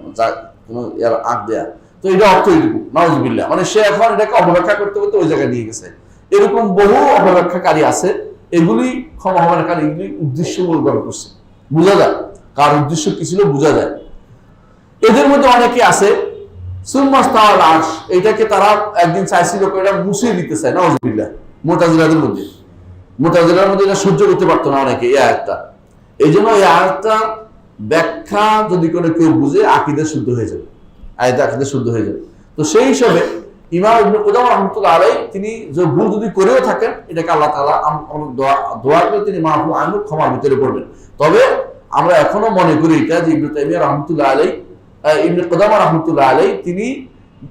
A: কোনো এর আঁক দেয়া, তো এটা অর্থ এইটুকু। নাউযুবিল্লাহ। মানে সে এখন এটাকে অপব্যাখ্যা করতে করতে ওই জায়গায় নিয়ে গেছে। এরকম বহু অপব্যাখ্যাকারী আছে, এগুলি ক্ষমা হবে না, কারণ এগুলি উদ্দেশ্যমূলকভাবে করছে। বোঝা যায় কার উদ্দেশ্য কি ছিল, বোঝা যায়। এদের মধ্যে অনেকে আছে সুম্মাস্তাওয়াল আরশ, এটাকে তারা একদিন চাইছিল এটা মুছিয়ে দিতে চায়। নাউযুবিল্লাহ। মুতাজিলাদের মধ্যে, মুতাজিলার মধ্যে এটা সহ্য করতে পারতো না অনেকে এই আয়াতটা। এই জন্য এই আয়াতটা ব্যাখ্যা যদি কোনো কেউ বুঝে, আকীদা শুদ্ধ হয়ে যাবে, আয়াতে আকীদা শুদ্ধ হয়ে যাবে। তো সেই হিসাবে ইমাম ইবনে কুদামা রাহমাতুল্লাহ আলাইহি তিনি যে ভুল যদি করেও থাকেন, এটাকে আল্লাহ তাআলা দোয়া করে তিনি মাফু আনহু, ক্ষমার ভিতরে পড়বেন। তবে আমরা এখনো মনে করি এটা যে ইবনে তাইমিয়া রাহমাতুল্লাহ আলাইহি, ইবনে কুদামা রাহমাতুল্লাহ আলাইহি তিনি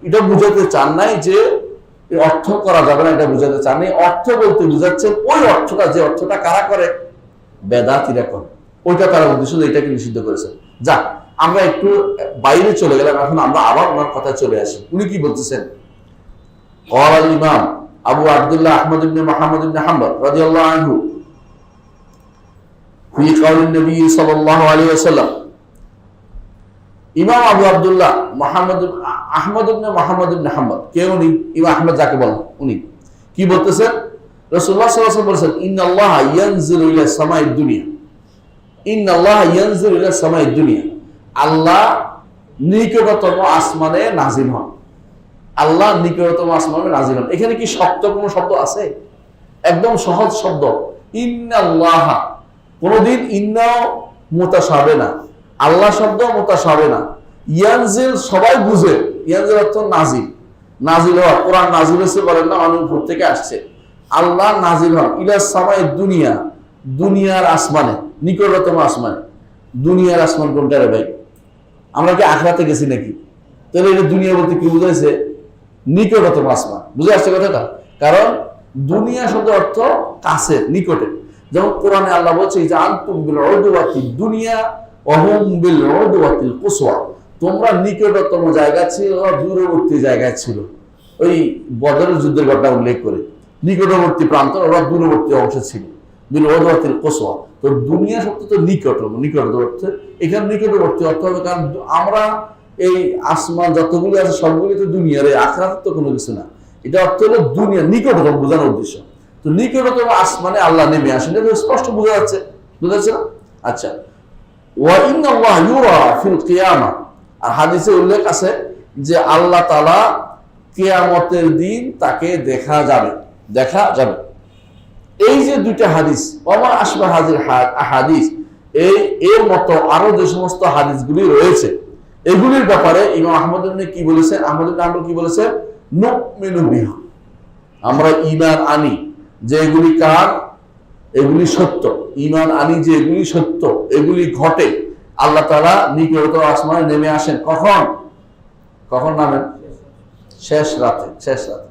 A: এটা বুঝাতে চান নাই যে অর্থ করা যাবে না, এটা বুঝাতে চান নাই। অর্থ বলতে বুঝাচ্ছেন ওই অর্থটা, যে অর্থটা কারা করে, বেদাতীরা করে, ওইটা তারা উদ্দেশ্য এটাকে নিষিদ্ধ করেছে। যাক, আমরা একটু বাইরে চলে গেলাম, এখন আমরা আবার ওনার কথায় চলে আসি। উনি কি বলতেছেন? قال الإمام أبو عبد الله أحمد بن محمد بن حنبل رضي الله عنه في قول النبي صلى الله عليه وسلم, ইমাম আবু আব্দুল্লাহ আহমদ ইবনে মুহাম্মদ ইবনে হাম্বল, কে উনি? ইমাম আহমদ যাকে বলেন, উনি কি বলতেছেন? রাসূলুল্লাহ সাল্লাল্লাহু আলাইহি ওয়াসাল্লাম বলেছেন, ইন্নাল্লাহা ইয়ানজিলু ইলা সামাইদ দুনিয়া, ইন্নাল্লাহ ইয়ানজিলু ইলা সামাইদ দুনিয়া, আল্লাহ নিকটতম আসমানে নাজিল হন। আল্লাহ নিকটতম আসমানে নাজিল হন। এখানে কি শব্দ কোনো শব্দ আছে? একদম সহজ শব্দ ইন্নাল্লাহ। কোনদিন ইন্নাও মুতাশাবে না, আল্লাহ শব্দ মুতাশাবে না। ইয়ানজিল সবাই বুঝে, ইয়ানজিল অর্থ নাজিল, নাজিল হওয়া। কোরআন নাজিল হয়েছে বলেন না, অনেক উপর থেকে আসছে। আল্লাহ নাজিল হন ইলা সামাইদ দুনিয়া, দুনিয়ার আসমানে, নিকটতম আসমানে। দুনিয়ার আসমান কোনটা রে ভাই? আমরা কি আখরাতে গেছি নাকি? তাহলে এটা দুনিয়া বলতে কি বুঝাইছে? নিকটতম আসমান। বুঝে আসছে কথাটা? কারণ দুনিয়া শব্দ অর্থ কাছে, নিকটে। যেমন কোরআনে আল্লাহ বলছে যে আনতুম বিল উদওয়াতি দুনিয়া ওয়া হুম বিল উদওয়াতিল কুসওয়া, তোমরা নিকটতম জায়গা ছিল, দূরবর্তী জায়গায় ছিল। ওই বদরের যুদ্ধের ঘটনা উল্লেখ করে নিকটবর্তী প্রান্ত, ওরা দূরবর্তী অংশে ছিল। বিল উদওয়াতিল কুসওয়া। তো দুনিয়া শব্দ তো নিকটতম, নিকটবর্তী। এখানে নিকটবর্তী অর্থ হবে, কারণ আমরা এই আসমান যতগুলি আছে সবগুলি তো দুনিয়ার, এই আখিরাত তো কোনো কিছু না। এটা অর্থ হলো দুনিয়া, নিকটতম বোঝানোর উদ্দেশ্য। তো নিকটতম আসমানে আল্লাহ নেমে আসেন, এটা স্পষ্ট বোঝা যাচ্ছে, বোঝা যাচ্ছে না? আচ্ছা, ওয়া ইন্নাল্লাহ ইউরা ফিল কিয়ামা, আর হাদিসে উল্লেখ আছে যে আল্লাহ তাআলা কিয়ামতের দিন তাকে দেখা যাবে, দেখা যাবে। এই যে দুইটা হাদিস, ওমা আসবা হাজির হাদিস, এর মতো আরো যে সমস্ত হাদিসগুলি রয়েছে, এগুলির ব্যাপারে ইমাম আহমদ ইবনে কি বলেছেন, আহমদ ইবনে হাম্বল কি বলেছেন? নুমিনু বিহা, আমরা ঈমান আনি যে এগুলি কার, এগুলি সত্য। ঈমান আনি যে এগুলি সত্য, এগুলি ঘটে। আল্লাহ তাআলা নিকটতম আসমানে নেমে আসেন কখন? কখন নামেন? শেষ রাতে, শেষ রাতে।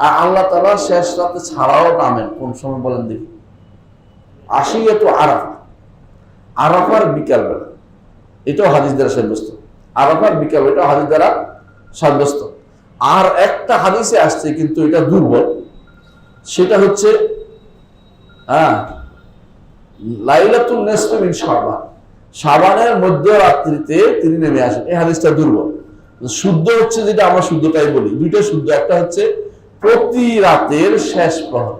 A: আর আল্লাহ তাআলা শেষ রাতে ছাড়াও নামেন কোন সময় বলেন দেখি? আশিয়াতু আরাফা, আরাফার বিকাল বেলা। এটাও হাদিস দ্বারা সাব্যস্ত। আরাফার বিকাল, এটাও হাদিস দ্বারা সাব্যস্ত। আর একটা হাদিসে আসছে কিন্তু এটা দুর্বল, সেটা হচ্ছে লাইলাতুন নিসফি মিন শাবান, শাবানের মধ্যরাত্রিতে তিনি নেমে আসেন। এই হাদিসটা দুর্বল। শুদ্ধ হচ্ছে যেটা আমরা শুদ্ধটাই বলি, দুইটা শুদ্ধ। একটা হচ্ছে প্রতি রাতের শেষ প্রহর।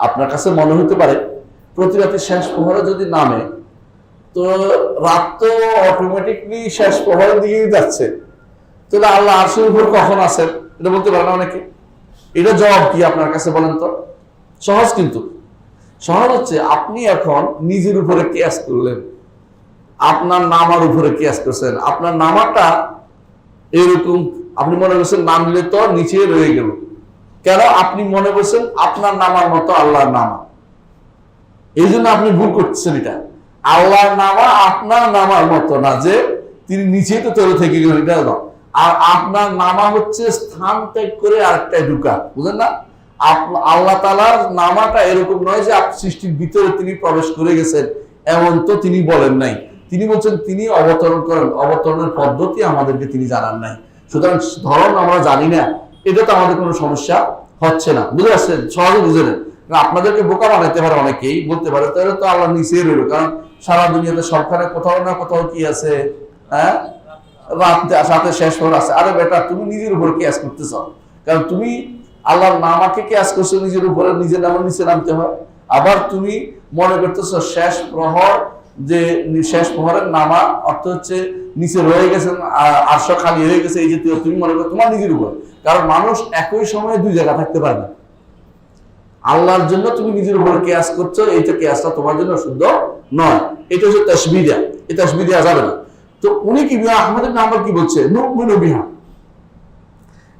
A: আপনার কাছে মনে হতে পারে প্রতি রাতের শেষ প্রহরে যদি নামে, তো রাত তো অটোমেটিকলি শেষ প্রহরের দিকেই যাচ্ছে, তাহলে আল্লাহ আরশের উপর কখন আছেন এটা বলতে পারে না অনেকে। এটা জবাব কি আপনার কাছে বলেন তো? সহজ, কিন্তু সহজ হচ্ছে আপনি এখন নিজের উপরে কিয়াস করলেন, আপনার নামার উপরে কিয়াস করছেন। আপনার নামাটা এরকম, আপনি মনে করছেন নামলে তো নিচে রয়ে গেল। কেন? আপনি মনে করছেন আপনার নামার মতো আল্লাহর নামা, এই জন্য আপনি ভুল করছেন। এটা আল্লাহর নামা আপনার নামার মতো না যে তিনি নিচেই তো তলে থেকে গেলেন, এটা না। আর আপনার নামা হচ্ছে স্থান ত্যাগ করে আরেকটায় ঢুকা, বুঝলেন না? আল্লাহ তাআলার নামাটা এরকম নয় যে সৃষ্টির ভিতরে তিনি প্রবেশ করে গেছেন, এমন তো তিনি বলেন নাই। তিনি বলছেন তিনি অবতরণ করেন, অবতরণের পদ্ধতি আমাদেরকে তিনি জানান নাই। সুতরাং ধরন আমরা জানি না, এটা তো আমাদের কোনো সমস্যা হচ্ছে না। বুঝে আসছেন? সহজে বুঝে নেন। আপনাদেরকে বোকা বানাইতে পারে অনেকেই, বলতে পারে তাহলে তো আল্লাহ নিচেই রইল, কারণ সারা দুনিয়াতে সবখানে কোথাও না কোথাও কি আছে, হ্যাঁ, সাথে শেষ হওয়ার আছে। আরে বেটা, তুমি নিজের উপর কিয়াস করতেছ, কারণ তুমি আল্লাহর নামাকে কিয়াস করছো নিজের উপরে, নিজের নামের নিচে নামতে হয়। আবার তুমি মনে করতেছো শেষ প্রহর, যে শেষ প্রহরের নামা অর্থ হচ্ছে নিচে রয়ে গেছেন, আরশ খালি হয়ে গেছে, এই যে তুমি মনে করো তোমার নিজের উপর। কারণ মানুষ একই সময়ে দুই জায়গা থাকতে পারে না। আল্লাহর জন্য তুমি নিজের উপর কিয়াস করছো, এইটা কিয়াসটা তোমার জন্য শুদ্ধ নয়। এটা হচ্ছে তাসবিহ দেয়া, এই তাসবিহ দেয়া যাবে না। তো উনি কি আহমদ ইবনে হাম্বল কি বলছে? নুমিনু বিহা,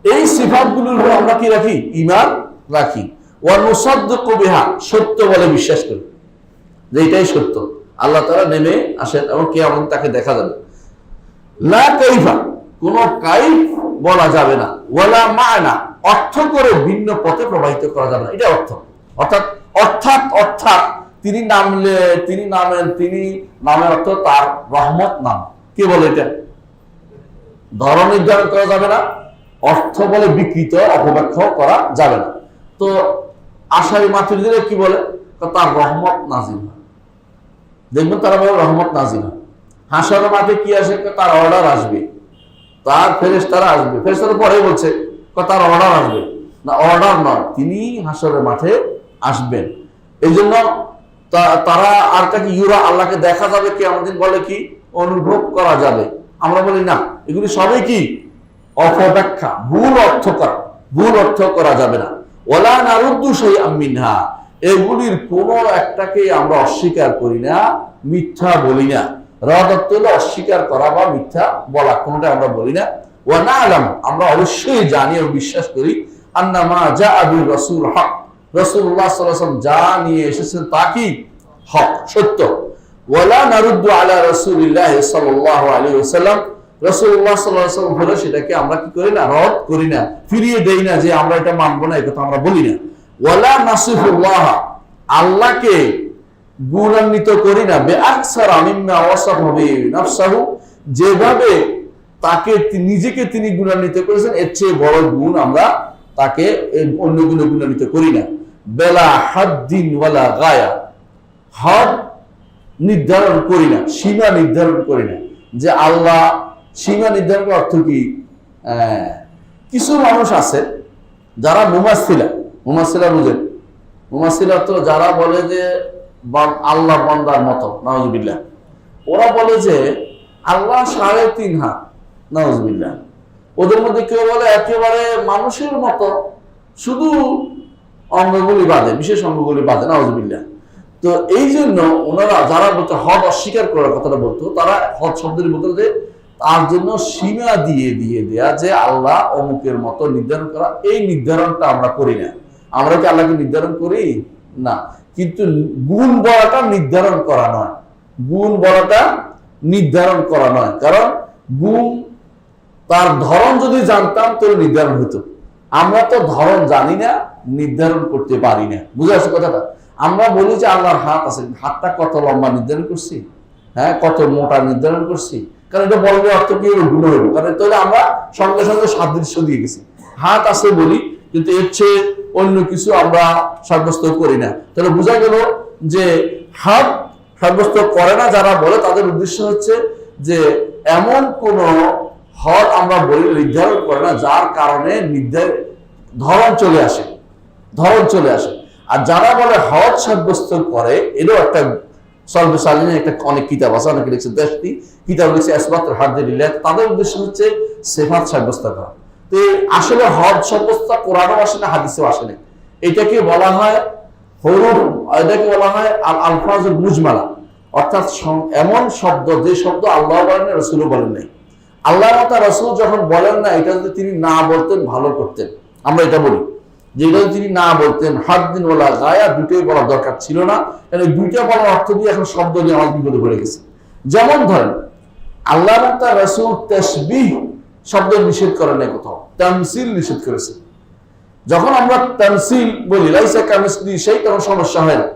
A: এই সিফাতগুলোর উপর আমরা কি রাখি? ঈমান রাখি। ওয়া নুসাদ্দিকু বিহা, সত্য বলে বিশ্বাস করি যে এটাই সত্য। আল্লাহ তাআলা নেমে আসেন এবং কিয়ামত তাকে দেখা যাবে। লা কাইফা, কোন কাইফ বলা যাবে না। ওয়ালা মা'না, অর্থ করে ভিন্ন পথে প্রবাহিত করা যাবে না, এটা অর্থ। অর্থাৎ অর্থাৎ অর্থাৎ তিনি নামলে, তিনি নামেন, তিনি নামের অর্থ তার রহমত নাম। কি বলে এটা? ধরন নির্ধারণ করা যাবে না, অর্থ বলে বিকৃত অপব্যাখ্যা করা যাবে না। তো আশারি মাতুরিদিরা কি বলে? তার রহমত নাজিল হয়। দেখবেন তারা বলে রহমত নাজিল হয়। হাসরের মাঠে কি আসে? তার অর্ডার আসবে, তার ফেরেশতারা আসবে। ফেরেশতারা পরে বলছে তার অর্ডার আসবে না, অর্ডার নয়, তিনি হাসরের মাঠে আসবেন। এই জন্য তারা আর কি ইউরা, আল্লাহকে দেখা যাবে কি আমাদের বলে কি অনুভব করা যাবে। আমরা বলি না, এগুলি সবই কি অপব্যাখ্যা, ভুল অর্থ করা যাবে না। ওয়ালা নারুদ্দু শাইআম মিনহা, এগুলির কোন একটাকে আমরা অস্বীকার করি না, মিথ্যা বলি না। রদ অর্থ হলো অস্বীকার করা বা মিথ্যা বলা, কোনটা আমরা বলি না। ওয়া না'লাম, আমরা অবশ্যই জানি ও বিশ্বাস করি, আন্না মা জাআ বির রাসূল হক, রাসূলুল্লাহ সাল্লাল্লাহু আলাইহি ওয়াসাল্লাম যা নিয়ে এসেছেন তা কি হক, সত্য। ওয়ালা নারুদ্দু আলা রাসূলিল্লাহ সাল্লাল্লাহু আলাইহি ওয়াসাল্লাম, রাসূলুল্লাহ সাল্লাল্লাহু আলাইহি ওয়াসাল্লাম বলে সেটাকে আমরা কি করি না, রদ করি না, ফিরিয়ে দেই না যে আমরা এটা মানবো না, এই কথা আমরা বলি না। ওয়ালা নাসিফুল্লাহ, আল্লাহকে গুণান্বিত করি না, বিআকসারা মিম্মা ওয়াসাফা বিহি নাফসাহু, যেভাবে তাকে নিজেকে তিনি গুণান্বিত করেছেন এর চেয়ে বড় গুণ আমরা তাকে অন্য গুণে গুণান্বিত করি না। বেলা হাদ্দিন ওয়ালা গায়া, হদ নির্ধারণ করি না, সীমা নির্ধারণ করি না। যে আল্লাহ সীমা নির্ধারণ করার অর্থ কি, কিছু মানুষ আছে যারা মুমাসসিলা বুঝেন, মুমাসসিলা তো যারা বলে যে আল্লাহ বান্দার মতো, নাউজুবিল্লাহ। ওরা বলে যে আল্লাহ 3.5 হাত, নাউজুবিল্লাহ। ওদের মধ্যে কেউ বলে একেবারে মানুষের মতো, শুধু অঙ্গগুলি বাদে, বিশেষ অঙ্গগুলি বাদে, নাউজুবিল্লাহ। তো এই জন্য ওনারা যারা বলতো হদ অস্বীকার করার কথাটা বলতো, তারা হদ শব্দের বলতো যে তার জন্য সীমা দিয়ে দেয়া, যে আল্লাহ অমুকের মতো নির্ধারণ করা, এই নির্ধারণটা আমরা করি না। আমরা কি আল্লাহকে নির্ধারণ করি না, কিন্তু গুণ বলাটা নির্ধারণ করা নয়, কারণ গুণ তার ধরন যদি জানতাম তো নির্ধারণ হতো। আমরা তো ধরন জানি না, নির্ধারণ করতে পারি না। বুঝে আসছে কথাটা? আমরা বলি যে আল্লাহর হাত আছে, হাতটা কত লম্বা নির্ধারণ করছি, হ্যাঁ, কত মোটা নির্ধারণ করছি, কারণ এটা বলবে অর্থ কি গুণ হইব, কারণ তাহলে আমরা সঙ্গে সঙ্গে সাদৃশ্য দিয়ে গেছি। হাত আছে বলি, কিন্তু এর চেয়ে অন্য কিছু আমরা সাব্যস্ত করি না। তাহলে বোঝা গেল যে হাত সাব্যস্ত করে না যারা বলে, তাদের উদ্দেশ্য হচ্ছে যে এমন কোন হদ আমরা বলি নির্ধারণ করে না যার কারণে ধরন চলে আসে। আর যারা বলে হদ সাব্যস্ত করে, এরও একটা সলবে সালিনের একটা অনেক কিতাব আছে, অনেকে লিখছে, 10টি কিতাব লিখছে ইসবাতুল হাদ্দিলিল্লাহ। তাদের উদ্দেশ্য হচ্ছে সিফাত সাব্যস্ত করা। তো আসলে হদ সাব্যস্ত কোরআনও আসে না, হাদিসেও আসে না। এটাকে বলা হয় হরুফ, এটাকে বলা হয় আল আলফাজুল মুজমালা, অর্থাৎ এমন শব্দ যে শব্দ আল্লাহ বলেন না, রাসূলও বলেন নাই। আল্লাহ মত রাসূল যখন বলেন না, এটা যদি তিনি না বলতেন ভালো করতেন। আমরা এটা বলি যে এটা যদি তিনি না বলতেন, হাদ্দিন ওয়ালা গায়া, দুটোই বলার দরকার ছিল না। কারণ দুইটা বলার অর্থ দিয়ে এখন শব্দ নিয়ে আমার বিপদে পড়ে গেছে। যেমন ধরেন আল্লাহ মত রাসূল তাসবিহ শব্দ নিষেধ করেন নাই, কোথাও তামসিল নিষেধ করেছে। যখন আমরা তামসিল বলি লাইসা কামিসলিহি শাই, তখন সমস্যা হয় না,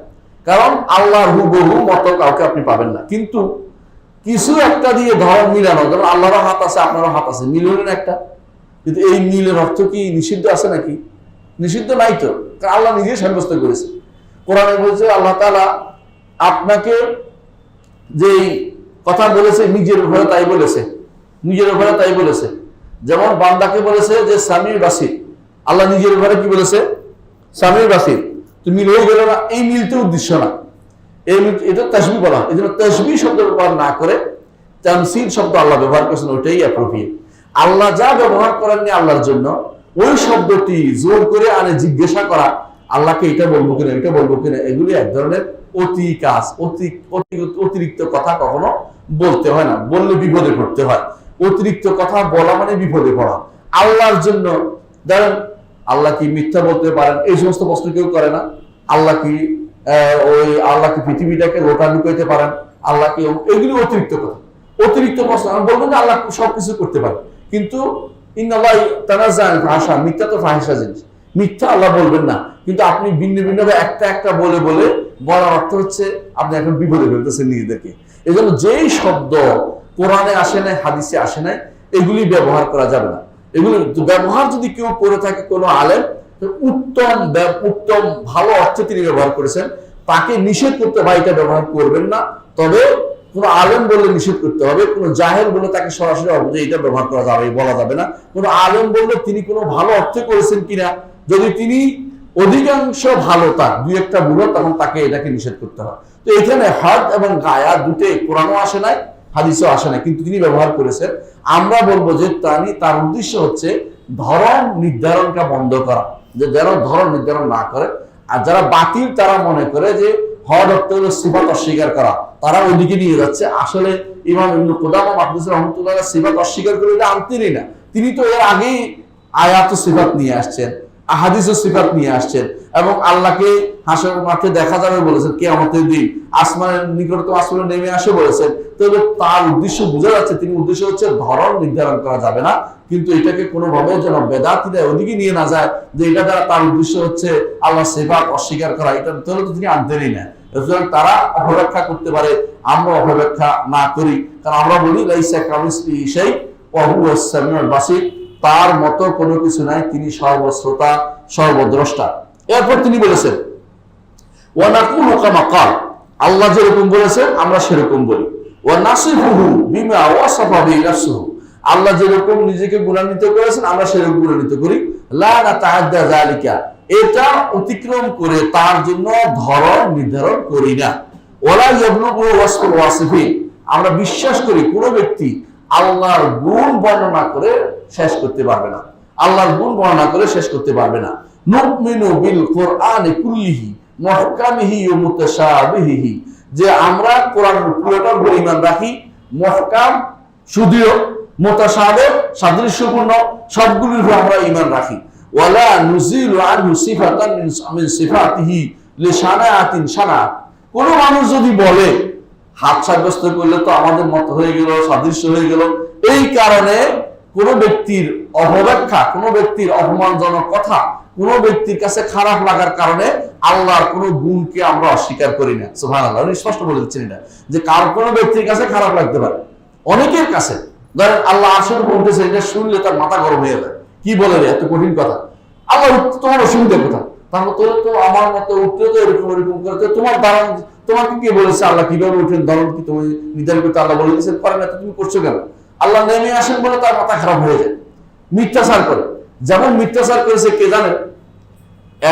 A: কারণ আল্লাহর হুবহু মতো কাউকে আপনি পাবেন না। কিন্তু কিছু একটা দিয়ে ধরন মিলানো, যেমন আল্লাহরও হাত আছে আপনারও হাত আছে, মিল হলেন একটা, কিন্তু এই মিলের অর্থ কি নিষিদ্ধ আছে নাকি? নিষিদ্ধ নাই তো, কারণ আল্লাহ নিজেই সাব্যস্ত করেছে। কোরআনে বলছে আল্লাহ তাআলা আপনাকে যে কথা বলেছে নিজের উপরে তাই বলেছে। যেমন বান্দাকে বলেছে যে সামির বাসির, আল্লাহ নিজের উপরে কি বলেছে? সামির বাসির। তো মিল হয়ে গেল না, এই মিলতে উদ্দেশ্য না, এটা তাসবিহ বলা হয়। এই জন্য তাসবিহ শব্দ ব্যবহার না করে তামসিল শব্দ আল্লাহ ব্যবহার করেছেন, ওইটাই অ্যাপ্রোপ্রিয়েট। আল্লাহ যা ব্যবহার করেননি আল্লাহর জন্য, ওই শব্দটি জোর করে আনে জিজ্ঞাসা করা, আল্লাহকে এটা বলবো কিনা, এগুলি এক ধরনের অতিরিক্ত কথা কখনো বলতে হয় না, বললে বিপদে পড়তে হয়। অতিরিক্ত কথা বলা মানে বিপদে পড়া। আল্লাহর জন্য ধরেন আল্লাহ কি মিথ্যা বলতে পারেন, এই সমস্ত প্রশ্ন কেউ করে না। আল্লাহ কি পৃথিবীটাকে লোটা লুকাইতে পারেন, আল্লাহ কি, এগুলি অতিরিক্ত প্রশ্ন। আমি বলবো যে আল্লাহ সবকিছু করতে পারে, কিন্তু মিথ্যা তো ফাহিশা জিনিস, মিথ্যা আল্লাহ বলবেন না। কিন্তু আপনি ভিন্ন একটা বলার অর্থ হচ্ছে আপনি এখন বিপদে ফেলতেছেন নিজেদেরকে। এই জন্য যেই শব্দ কোরআনে আসে নাই, হাদিসে আসে নাই, এগুলি ব্যবহার করা যাবে না। এগুলি ব্যবহার যদি কেউ করে থাকে কোনো আলেম, উত্তম ভালো অর্থে তিনি ব্যবহার করেছেন, তাকে নিষেধ করতে হয় এটা ব্যবহার করবেন না। তবে কোনো আলেম বললে নিষেধ করতে হবে, কোনো জাহেল বলে তাকে সরাসরি এটা ব্যবহার করা যাবে বলা যাবে না। কোনো আলেম বললে তিনি কোনো ভালো অর্থে করেছেন কিনা, যদি তিনি অধিকাংশ ভালো তার, দুই একটা ভুল তখন তাকে এটাকে নিষেধ করতে হয়। তো এখানে হদ এবং গায়া দুটোই কোরআনও আসে নাই, হাদিসও আসে নাই, কিন্তু তিনি ব্যবহার করেছেন। আমরা বলবো যে তার উদ্দেশ্য হচ্ছে ধরন নির্ধারণটা বন্ধ করা, যে যারা ধরন নির্ধারণ না করে। আর যারা বাতিল তারা মনে করে যে হদ অর্থ হলো সিফাত অস্বীকার করা, তারা ওইদিকে নিয়ে যাচ্ছে। আসলে ইমাম ইবনে কুদামা মাকদুসী রাহমাতুল্লাহ সিফাত অস্বীকার করে এটা আনতেনই না। তিনি তো এর আগেই আয়াত সিফাত নিয়ে আসছেন, আহাদিস সিফাত নিয়ে আসছেন, এবং আল্লাহকে হাসরের মাঠে দেখা যাবে বলেছেন, কিয়ামতের দিন আসমানের নিকটতম আসমানে নেমে আসে বলেছেন। তবে তার উদ্দেশ্য বোঝা যাচ্ছে, তিনি উদ্দেশ্য হচ্ছে ধরন নির্ধারণ করা যাবে না, কিন্তু এটাকে কোনোভাবে যেন বেদাতীরা ওদিকে নিয়ে না যায় যে এটা দ্বারা তার উদ্দেশ্য হচ্ছে আল্লাহ সিফাত অস্বীকার করা, এটা তাহলে তো তিনি আনতেনই না। সুতরাং তারা অপব্যাখ্যা করতে পারে, আমরা অপব্যাখ্যা না করি, কারণ আমরা বলি লাইসা কামিসলিহি শাই ওয়া হুয়াস সামিউল বাসীর, তার মতো কোনো কিছু নাই, তিনি সর্বশ্রোতা সর্বদ্রষ্টা। এরপর তিনি বলেছেন ওয়া নাকুলু কামা ক্বাল, আল্লাহ যেরকম বলেছেন আমরা সেরকম বলি। ওয়া নাসিফুহু বিমা ওয়াসাফা বিহি নাফসুহু, আল্লাহ যেরকম নিজেকে গুণান্বিত করেছেন আমরা সেরকম গুণান্বিত করি। লা নাতাআদ্দা যালিকা, এটা অতিক্রম করে তার জন্য ধরন নির্ধারণ করি না। ওয়ালা ইয়াবলুগু ওয়াসফুল ওয়াসিফিন, আমরা বিশ্বাস করি কোনো ব্যক্তি আল্লাহর গুণ বর্ণনা করে শেষ করতে পারবে না, আল্লাহর গুণ বর্ণনা করে শেষ করতে পারবে না। নুমিনু বিল কুরআনি কুল্লিহি মুহকামিহি ওয়া মুতাশাবিহি, যে আমরা কোরআন পুরোটার উপর ঈমান রাখি, মুহকাম শুদ্ধীয়, মুতাশাবিহ সাদৃশ্যপূর্ণ সবগুলোর উপর আমরা ঈমান রাখি। ওয়ালা নুজিলু আনহু সিফাতান মিন সিফাতিহি লিশানাআতিন শানাআত, কোন মানুষ যদি বলে হাত সাব্যস্ত করলে তো আমাদের মত হয়ে গেল, সাদৃশ্য হয়ে গেল, এই কারণে কোন ব্যক্তির অপব্যাখ্যা, কোন ব্যক্তির অপমানজনক কথা, কোন ব্যক্তির কাছে খারাপ লাগার কারণে আল্লাহর কোন গুণকে আমরা অস্বীকার করি না। সুবহানাল্লাহ, স্পষ্ট বলে দিচ্ছেন এটা, যে কার কোন ব্যক্তির কাছে খারাপ লাগতে পারে, অনেকের কাছে। ধরেন আল্লাহ আরশের উপর উঠেছে, এটা শুনলে তার মাথা গরম হয়ে যায়, কি বলে রে এত কঠিন কথা, আল্লাহ তোমার অসুবিধা কথা, তাহলে তোর তো আমার মতো উঠতে তো এরকম এরকম করতে, তোমার ধারণ, তোমাকে কে বলেছে আল্লাহ কিভাবে উঠেন, ধরন কি তুমি নির্ধারণ করতে আল্লাহ বলে দিয়েছেন, পারে না, তুমি করছো কেন? আল্লাহ নেমে আসেন বলে তার মাথা খারাপ হয়ে যায়, মিথ্যাচার করে। যেমন মিথ্যাচার করেছে কে জানেন?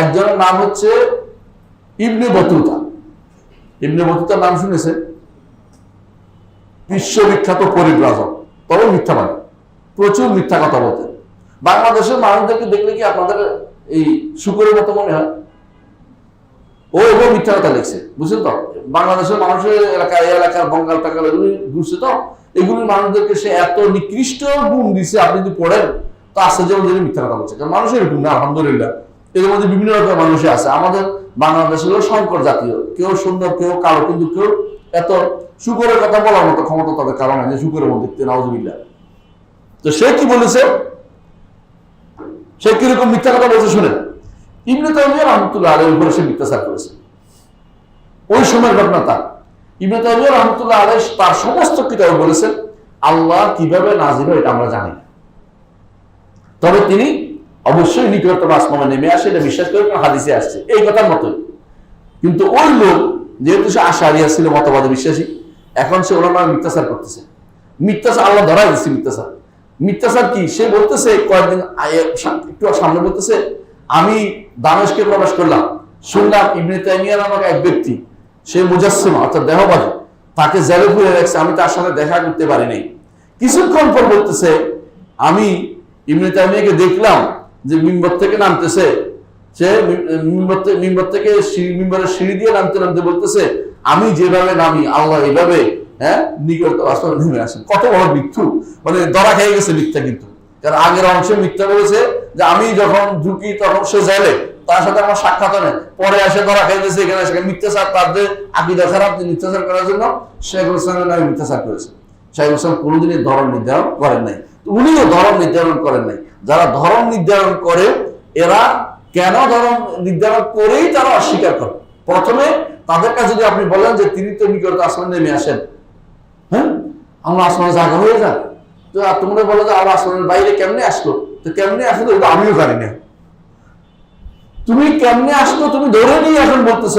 A: একজনের নাম হচ্ছে ইবনে বতুতা। ইবনে বতুতার নাম শুনেছে? বিশ্ববিখ্যাত পরিব্রাজক, তবে মিথ্যাবাদী, প্রচুর মিথ্যা কথা বলতেন। বাংলাদেশের মানুষদেরকে দেখলে কি আপনাদের এই শুকরের মতো মনে হয়? ও এগুলো মিথ্যা কথা লিখছে, বুঝছেন তো? বাংলাদেশের মানুষের এলাকার বঙ্গাল টাকাল এগুলি ঘুরছে, তো এগুলির মানুষদেরকে সে এত নিকৃষ্ট গুণ দিচ্ছে, আপনি যদি পড়েন তো আশ্চর্য যেমন মিথ্যা কথা বলছে। কারণ মানুষের এরকম না, আলহামদুলিল্লাহ, এদের মধ্যে বিভিন্ন রকমের মানুষ আছে। আমাদের বাংলাদেশের সংকর জাতীয়, কেউ সুন্দর, কেউ কালো, কিন্তু কেউ এত শুকরের কথা বলার মতো ক্ষমতা তাদের কারণে যে শুকরের মধ্যে দেখতে, নাউজুবিল্লাহ। তো সে কি বলেছে, সে কিরকম মিথ্যা কথা বলছে শুনেন। ইবনে তাইমিয়া রাহমাতুল্লাহ আলাইহির উপরে সে মিথ্যাচার করেছে, ওই সময়ের ঘটনা তার। ইবনে তাইমিয়া রাহমাতুল্লাহ আলাইহি তার সমস্ত কিতাবে বলেছেন আল্লাহ কিভাবে নাজিল হয় এটা আমরা জানি না, তবে তিনি অবশ্যই নিকটতম আসমানে নেমে আসে, এটা বিশ্বাস করে, কারণ হাদিসে আসছে এই কথার মতোই। কিন্তু ওই লোক যেহেতু সে আশারিয়া ছিল, মতবাদে বিশ্বাসী, এখন সে ওনার নামে মিথ্যাচার করতেছে। মিথ্যাচার আল্লাহ ধরাই দিচ্ছে মিথ্যাচার। মিথ্যাচার কি? সে বলতেছে কয়েকদিন একটু সামনে বলতেছে, আমি দামেস্কে প্রবেশ করলাম, শুনলাম ইবনে তাইমিয়া নামক এক ব্যক্তি, সে মুজাসসিমা অর্থাৎ দেহবাদী, তাকে জেলে পুরে রাখছে, আমি তার সাথে দেখা করতে পারি নাই। কিছুক্ষণ পর বলতেছে, আমি ইবনে তাইমিয়াকে দেখলাম যে মিম্বর থেকে নামতেছে, সে মিম্বর থেকে মিম্বরের সিঁড়ি দিয়ে নামতে নামতে বলতেছে, আমি যেভাবে নামি আল্লাহ এইভাবে নিকট আসমানে নেমে আসেন। কত বড় মিথ্যু, মানে ধরা খেয়ে গেছে মিথ্যা। কিন্তু কারণ আগের অংশে মিথ্যা বলেছে যে আমি যখন ঢুকি তখন সে জেলে, তার সাথে আমার সাক্ষাৎ নেই, পরে এসে ধরা খেয়ে গেছে এখানে সেখানে মিথ্যাচার, তাদের আকীদা খারাপ, মিথ্যাচার করার জন্য শেখুল ইসলামের নামে মিথ্যাচার করেছে। শেখুল ইসলাম কোনোদিনই ধরন নির্ধারণ করেন নাই, উনিও ধরন নির্ধারণ করেন নাই। যারা ধরন নির্ধারণ করে এরা কেন ধরন নির্ধারণ করেই তারা অস্বীকার করে। প্রথমে তাদের কাছে যদি আপনি বলেন যে তিনি তো নিকট আসমানে নেমে আসেন, হ্যাঁ আমরা আসমানে জায়গা হয়ে যায়, তো তোমরা বলো যে আল্লাহ আসমানের বাইরে কেমনে আসলো, তো কেমনে আসলো এটা আমিও জানি না। তুমি কেমনে আসলো তুমি ধরে নিয়ে এখন বলতেছ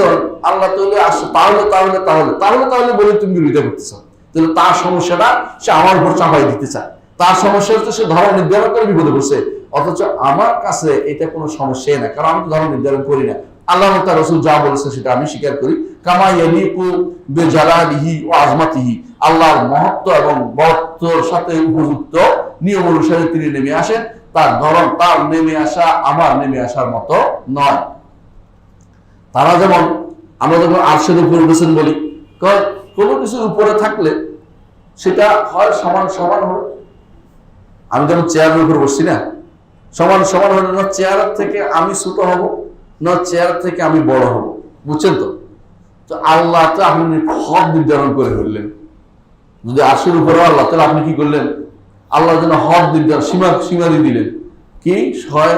A: আল্লাহ তাহলে আসলো, তাহলে তাহলে তাহলে তাহলে তাহলে বলে তুমি বিরোধিতা করতেছ। তাহলে তার সমস্যাটা সে আমার উপর চাপাই দিতে চায়। তার সমস্যা হচ্ছে সে ধরন নির্ধারণ করে বিপদে পড়ছে, অথচ আমার কাছে এটা কোনো সমস্যাই না, কারণ আমি তো ধর্ম নির্ধারণ করি না। আল্লাহ তাআলা রাসূল যা বলেছে সেটা আমি স্বীকার করি। কামা ইয়ালিকু বিজালালিহি ওয়া আযমাতিহি, আল্লাহর মহত্ব এবং বড়ত্বর সাথে উপযুক্ত নিয়ম অনুসারে তিনি নেমে আসেন। তার ধরন, তার নেমে আসা আমার নেমে আসার মতো নয়। তারা যেমন, আমরা যখন আরশের উপর উঠেছেন বলি, কোনো কিছুর উপরে থাকলে সেটা হয় সমান সমান হবে। আমি যেমন চেয়ারের উপর বসছি না, সমান সমান হলে না চেয়ারের থেকে আমি ছোট হব, না চেয়ার থেকে আমি বড় হব, বুঝছেন তো? তো আল্লাহ তো আপনি হদ নির্ধারণ করে ফেললেন। যদি আরশের উপরে আল্লাহ, তাহলে আপনি কি করলেন? আল্লাহ যেন হদ নির্ধারণ, সীমা দিয়ে দিলেন কি হয়,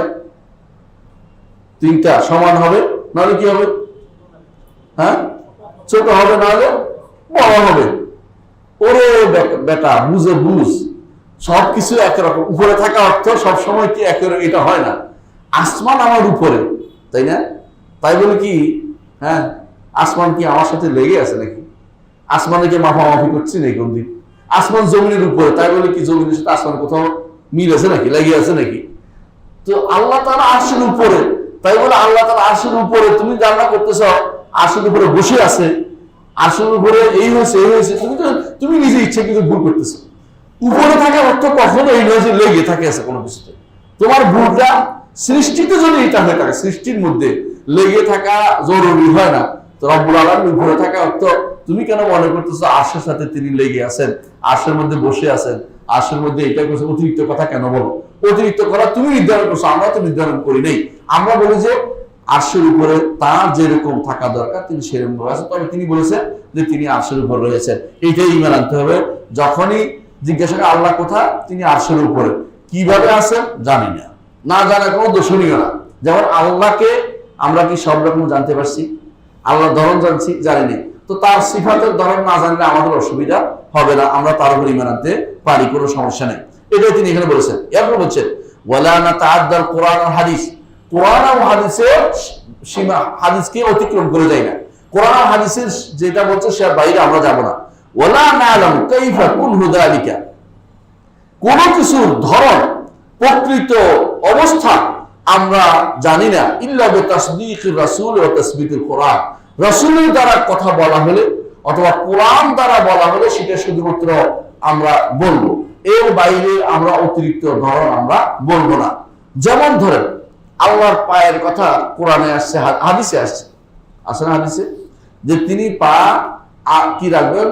A: তিনটা সমান হবে, নাহলে কি হবে? হ্যাঁ, ছোট হবে, নাহলে বড় হবে। ওরে বেটা, বুঝে বুঝ, সবকিছু একরকম। উপরে থাকা অর্থ সবসময় কি একরকম? এটা হয় না। আসমান আমার উপরে, তাই না? তাই বলে কি হ্যাঁ আসমান কি আমার সাথে লেগে আছে নাকি? আসমানে কি মাফামাফি করছি নাকি কোন দিন? আসমান জমিনের উপরে, তাই বলে কি জমিনের সাথে আসমান কোথাও মিল আছে নাকি, লেগে আছে নাকি? তো আল্লাহ তাআলা আরশের উপরে, তাই বলে আল্লাহ তাআলা আরশের উপরে, তুমি জানা করতেছ আরশের উপরে বসে আছে, আরশের উপরে এই হয়েছে এই হয়েছে, তুমি নিজে ইচ্ছে কিন্তু ভুল করতেছ। উপরে থাকার অর্থ কখনো এই নয় যে লেগে থাকে আছে কোনো কিছুতে। তোমার ভুলটা সৃষ্টিতে যদি এটা হয়ে থাকে, সৃষ্টির মধ্যে লেগে থাকা জরুরি হয় না। তো রব্বুল আলামিন উপরে থাকা অর্থ তুমি কেন মনে করতেছো আরশের সাথে তিনি লেগে আছেন, আরশের মধ্যে বসে আছেন, আরশের মধ্যে এটা করছে? অতিরিক্ত কথা কেন বলো? অতিরিক্ত কথা তুমি নির্ধারণ করছো, আমরা তো নির্ধারণ করি নাই। আমরা বলি যে আরশের উপরে তার যেরকম থাকা দরকার তিনি সেরকম আছে, তবে তিনি বলেছেন যে তিনি আরশের উপর রয়েছেন। এইটাই ঈমান আনতে হবে। যখনই জিজ্ঞাসা করে আল্লাহ কোথা, তিনি আরশের উপরে। কিভাবে আছেন জানি না, না জানা কোনো দোষণীয় না। যেমন আল্লাহকে আমরা কি সব রকম জানতে পারছি? আল্লাহর ধরন জানছি? জানিনি। তো তার সিফাতের ধরন না জানলে আমাদের অসুবিধা হবে না, আমরা তার উপর ঈমান আনতে পারি, কোনো সমস্যা নেই। এটাই তিনি এখানে বলেছেন। এরপর বলছেন ওয়ালা নাতাআদ্দাল কুরআন ওয়াল হাদিস, কোরআন ও হাদিসের সীমা, হাদিসকে অতিক্রম করে যায় না। কোরআন ও হাদিসের যেটা বলছে সে বাইরে আমরা যাব না। ওয়ালা না'লাম কাইফা কুনহু যালিকা, কোন কিছুর ধরন, প্রকৃত অবস্থা আমরা জানি না, ইল্লা বিতাসদীকির রাসূল ওয়া তাসবিতিল কোরআন, রাসূলের দ্বারা কথা বলা হলে অথবা কোরআন দ্বারা বলা হলে সেটা শুধুমাত্র আমরা বলবো, এর বাইরে আমরা অতিরিক্ত ধরন আমরা বলবো না। যেমন ধরেন আল্লাহর পায়ের কথা কোরআনে আসছে, হাদিসে আসছে, আসে না হাদিসে, যে তিনি পা কি রাখবেন?